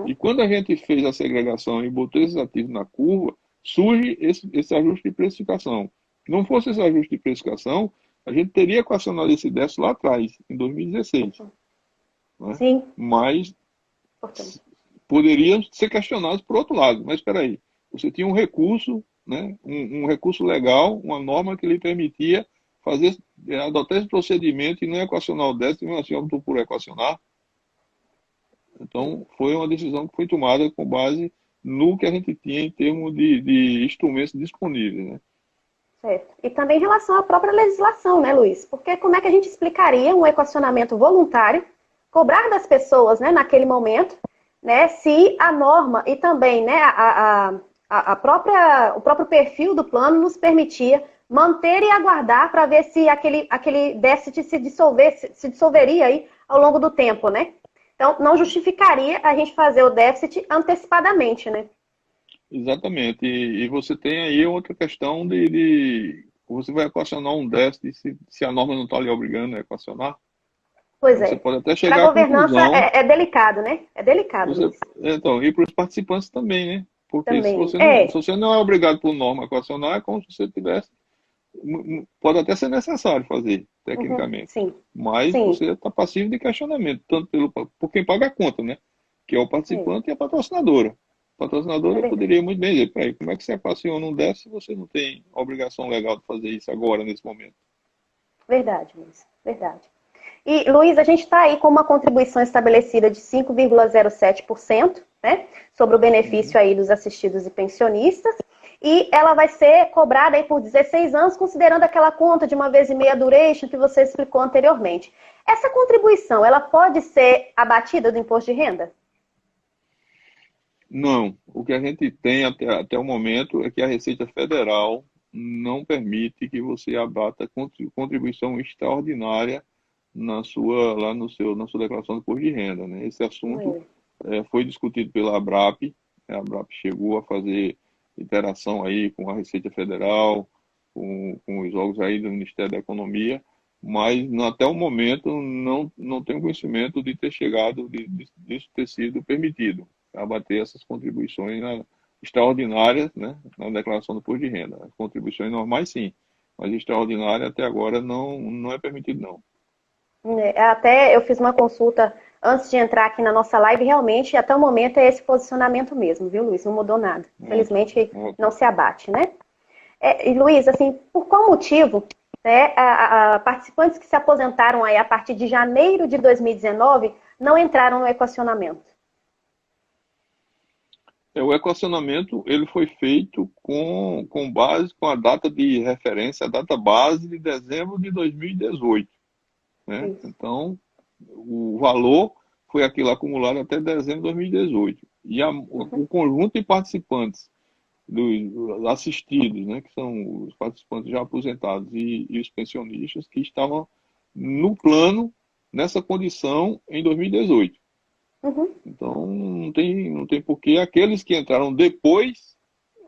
E quando a gente fez a segregação e botou esses ativos na curva, surge esse ajuste de precificação. Se não fosse esse ajuste de precificação, a gente teria equacionado esse déficit lá atrás, em 2016. Né? Sim. Mas poderiam ser questionados por outro lado. Mas espera aí, você tinha um recurso, né, um recurso legal, uma norma que lhe permitia adotar esse procedimento e não equacionar o déficit, mas assim optou por equacionar. Então, foi uma decisão que foi tomada com base no que a gente tinha em termos de instrumentos disponíveis, né? Certo. E também em relação à própria legislação, né, Luiz? Porque como é que a gente explicaria um equacionamento voluntário, cobrar das pessoas, né, naquele momento, né, se a norma e também, né, o próprio perfil do plano nos permitia manter e aguardar para ver se aquele déficit se dissolveria aí ao longo do tempo, né? Então, não justificaria a gente fazer o déficit antecipadamente, né? Exatamente. E você tem aí outra questão você vai equacionar um déficit se a norma não está lhe obrigando a equacionar. Pois Você é. pode até Para chegar a à governança conclusão, é delicado, né? É delicado, você, Luiz. então, e para os participantes também, né? Porque Também. se você não é obrigado por norma a equacionar, é como se você tivesse, pode até ser necessário fazer, Uhum. tecnicamente, Sim, mas sim. você está passivo de questionamento, tanto por quem paga a conta, né? Que é o É, participante e a patrocinadora. A é patrocinadora verdade. poderia muito bem dizer para ele, como é que você equaciona um déficit se você não tem a obrigação legal de fazer isso agora, nesse momento? Verdade, Luiz. Verdade. E, Luiz, a gente está aí com uma contribuição estabelecida de 5,07%, né, sobre o benefício Uhum. aí dos assistidos e pensionistas, e ela vai ser cobrada aí por 16 anos, considerando aquela conta de uma vez e meia duration que você explicou anteriormente. Essa contribuição, ela pode ser abatida do imposto de renda? Não, o que a gente tem até o momento é que a Receita Federal não permite que você abata contribuição extraordinária na sua declaração de imposto de renda, né? Esse assunto foi discutido pela ABRAP, a ABRAP chegou a fazer interação aí com a Receita Federal, com os órgãos aí do Ministério da Economia, mas até o momento não tenho conhecimento de ter chegado, disso ter sido permitido, abater essas contribuições extraordinárias, né, na declaração do imposto de renda. As contribuições normais, sim, mas extraordinária até agora não é permitido, não. Até eu fiz uma consulta antes de entrar aqui na nossa live, realmente, até o momento é esse posicionamento mesmo, viu, Luiz? Não mudou nada. Ótimo, Infelizmente, não ótimo. se abate, né? E Luiz, assim, por qual motivo, né, participantes que se aposentaram aí a partir de janeiro de 2019 não entraram no equacionamento? O equacionamento ele foi feito com base com a data de referência, a data base de dezembro de 2018, né? Isso. Então, o valor foi aquilo acumulado até dezembro de 2018. E o conjunto de participantes dos assistidos, né, que são os participantes já aposentados e os pensionistas que estavam no plano nessa condição em 2018. Uhum. Então, não tem por que aqueles que entraram depois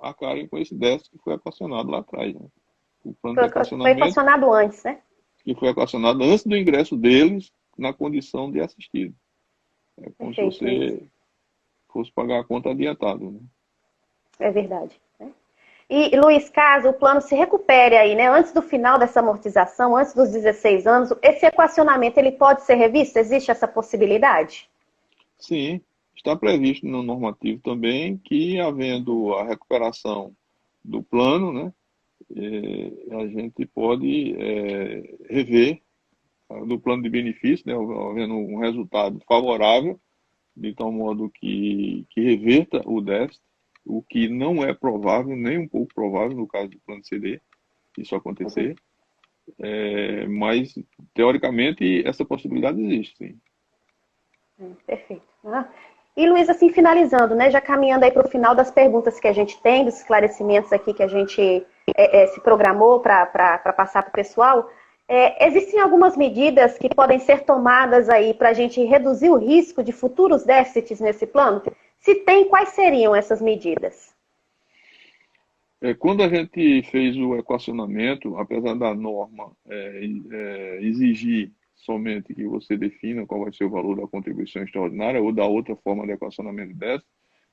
arcarem com esse déficit que foi equacionado lá atrás, né? O plano de Foi equacionamento equacionado antes, né? que foi equacionado antes do ingresso deles na condição de assistido. É como se Perfeito, Luiz. você fosse pagar a conta adiantado, né? É verdade. Né? E, Luiz, caso o plano se recupere aí, né, antes do final dessa amortização, antes dos 16 anos, esse equacionamento ele pode ser revisto? Existe essa possibilidade? Sim, está previsto no normativo também que, havendo a recuperação do plano, né, a gente pode rever do plano de benefício, né, havendo um resultado favorável, de tal modo que reverta o déficit, o que não é provável, nem um pouco provável no caso do plano CD, isso Uhum. acontecer, mas teoricamente essa possibilidade existe, sim. Perfeito. E, Luiz, assim, finalizando, né, já caminhando aí para o final das perguntas que a gente tem, dos esclarecimentos aqui que a gente se programou para passar para o pessoal, existem algumas medidas que podem ser tomadas aí para a gente reduzir o risco de futuros déficits nesse plano? Se tem, quais seriam essas medidas? Quando a gente fez o equacionamento, apesar da norma exigir somente que você defina qual vai ser o valor da contribuição extraordinária ou da outra forma de equacionamento dessa,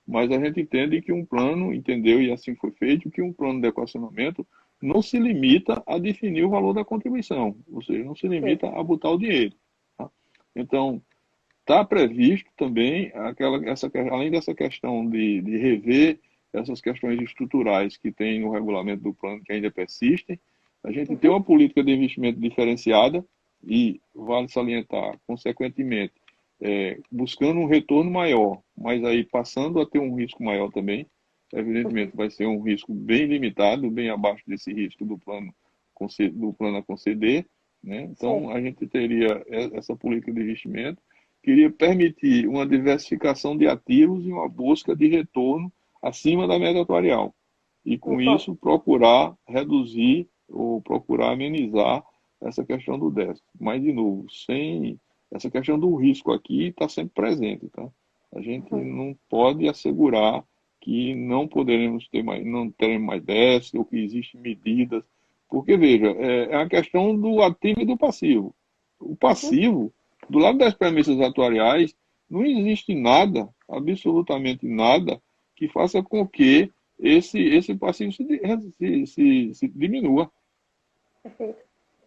mas a gente entende que um plano, entendeu, e assim foi feito, que um plano de equacionamento não se limita a definir o valor da contribuição, ou seja, não se Sim. limita a botar o dinheiro. Tá? Então, está previsto também, além dessa questão de rever essas questões estruturais que tem no regulamento do plano que ainda persistem, a gente tem Uhum. uma política de investimento diferenciada e, vale salientar, consequentemente, buscando um retorno maior, mas aí passando a ter um risco maior também. Evidentemente, vai ser um risco bem limitado, bem abaixo desse risco do plano a conceder, né? Então, Sim. a gente teria essa política de investimento, queria permitir uma diversificação de ativos e uma busca de retorno acima da média atuarial. E, com Uhum. isso, procurar reduzir ou procurar amenizar essa questão do déficit. Mas, de novo, sem essa questão do risco aqui está sempre presente, tá? A gente não pode assegurar que não poderemos ter mais, não teremos mais déficit, ou que existem medidas, porque, veja, é a questão do ativo e do passivo. O passivo, do lado das premissas atuariais, não existe nada, absolutamente nada, que faça com que esse passivo se diminua. Perfeito.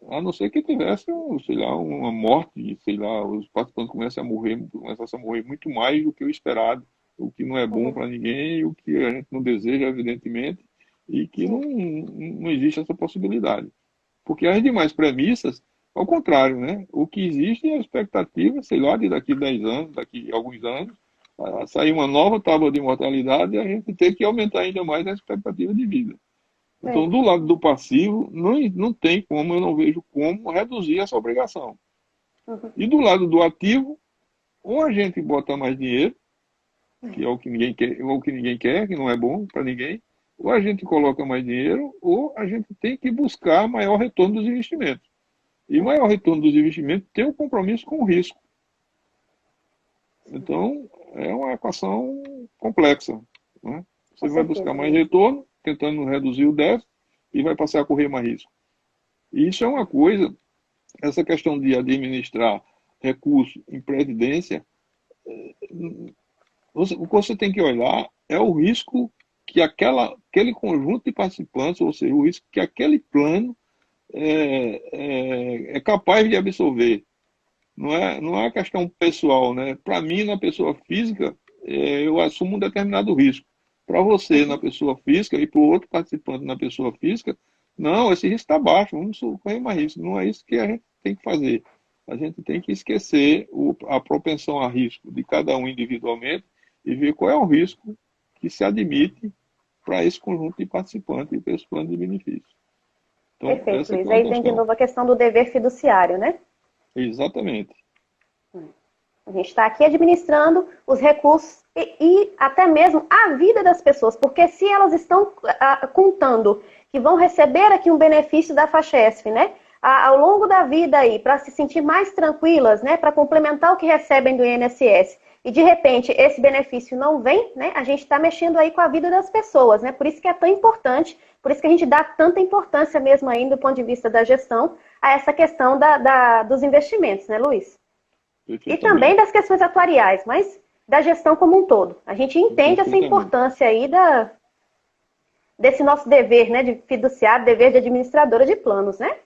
A não ser que tivesse, sei lá, uma morte, sei lá, os participantes começassem a morrer muito mais do que o esperado, o que não é bom para ninguém, o que a gente não deseja, evidentemente, e que não existe essa possibilidade. Porque as demais premissas, ao contrário, né? O que existe é a expectativa, sei lá, de daqui a 10 anos, daqui a alguns anos, sair uma nova tábua de mortalidade e a gente ter que aumentar ainda mais a expectativa de vida. Então, do lado do passivo, não tem como, eu não vejo como reduzir essa obrigação. E do lado do ativo, ou a gente bota mais dinheiro, que é o que ninguém quer, ou o que ninguém quer, que não é bom para ninguém, ou a gente coloca mais dinheiro, ou a gente tem que buscar maior retorno dos investimentos. E maior retorno dos investimentos tem um compromisso com o risco. Então, é uma equação complexa, né? Você vai buscar mais retorno, tentando reduzir o déficit, e vai passar a correr mais risco. E isso é uma coisa, essa questão de administrar recursos em previdência, o que você tem que olhar é o risco que aquele conjunto de participantes, ou seja, o risco que aquele plano é capaz de absorver. Não é a questão pessoal, né? Para mim, na pessoa física, eu assumo um determinado risco. Para você, na pessoa física, e para o outro participante na pessoa física, não, esse risco está baixo, vamos correr mais risco. Não é isso que a gente tem que fazer. A gente tem que esquecer a propensão a risco de cada um individualmente e ver qual é o risco que se admite para esse conjunto de participantes e para esse plano de benefício. Então, perfeito, Luiz. Aí vem de novo a questão do dever fiduciário, né? Exatamente. A gente está aqui administrando os recursos e até mesmo a vida das pessoas, porque se elas estão contando que vão receber aqui um benefício da FACHESF, né, ao longo da vida aí, para se sentir mais tranquilas, né, para complementar o que recebem do INSS, e de repente esse benefício não vem, né, a gente está mexendo aí com a vida das pessoas, né, por isso que é tão importante, por isso que a gente dá tanta importância mesmo aí do ponto de vista da gestão a essa questão dos investimentos, né, Luiz? E também das questões atuariais, mas da gestão como um todo. A gente entende essa importância aí desse nosso dever, né, de fiduciário, dever de administradora de planos, né?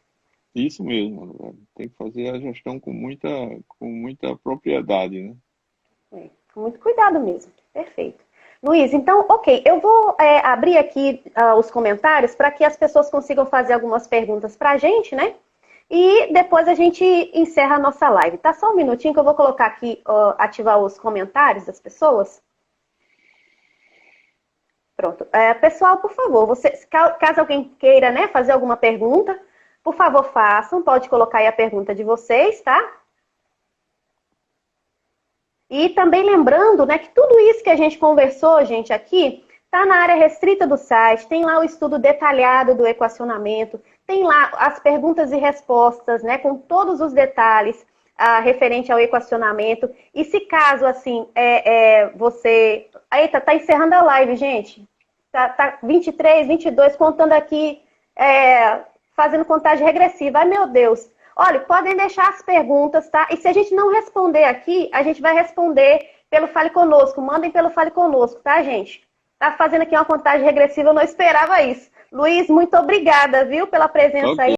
Isso mesmo. Tem que fazer a gestão com muita propriedade, né? Com muito cuidado mesmo. Perfeito. Luiz, então, ok, eu vou abrir aqui os comentários para que as pessoas consigam fazer algumas perguntas para a gente, né? E depois a gente encerra a nossa live. Tá só um minutinho que eu vou colocar aqui, ativar os comentários das pessoas. Pronto. Pessoal, por favor, caso alguém queira, né, fazer alguma pergunta, por favor, façam. Pode colocar aí a pergunta de vocês, tá? E também lembrando, né, que tudo isso que a gente conversou, gente, aqui, tá na área restrita do site, tem lá o estudo detalhado do equacionamento, tem lá as perguntas e respostas, né, com todos os detalhes referente ao equacionamento. E se caso, assim, você... Eita, tá encerrando a live, gente. Tá 23, 22, contando aqui, fazendo contagem regressiva. Ai, meu Deus. Olha, podem deixar as perguntas, tá? E se a gente não responder aqui, a gente vai responder pelo Fale Conosco. Mandem pelo Fale Conosco, tá, gente? Tá fazendo aqui uma contagem regressiva, eu não esperava isso. Luiz, muito obrigada, viu, pela presença aí.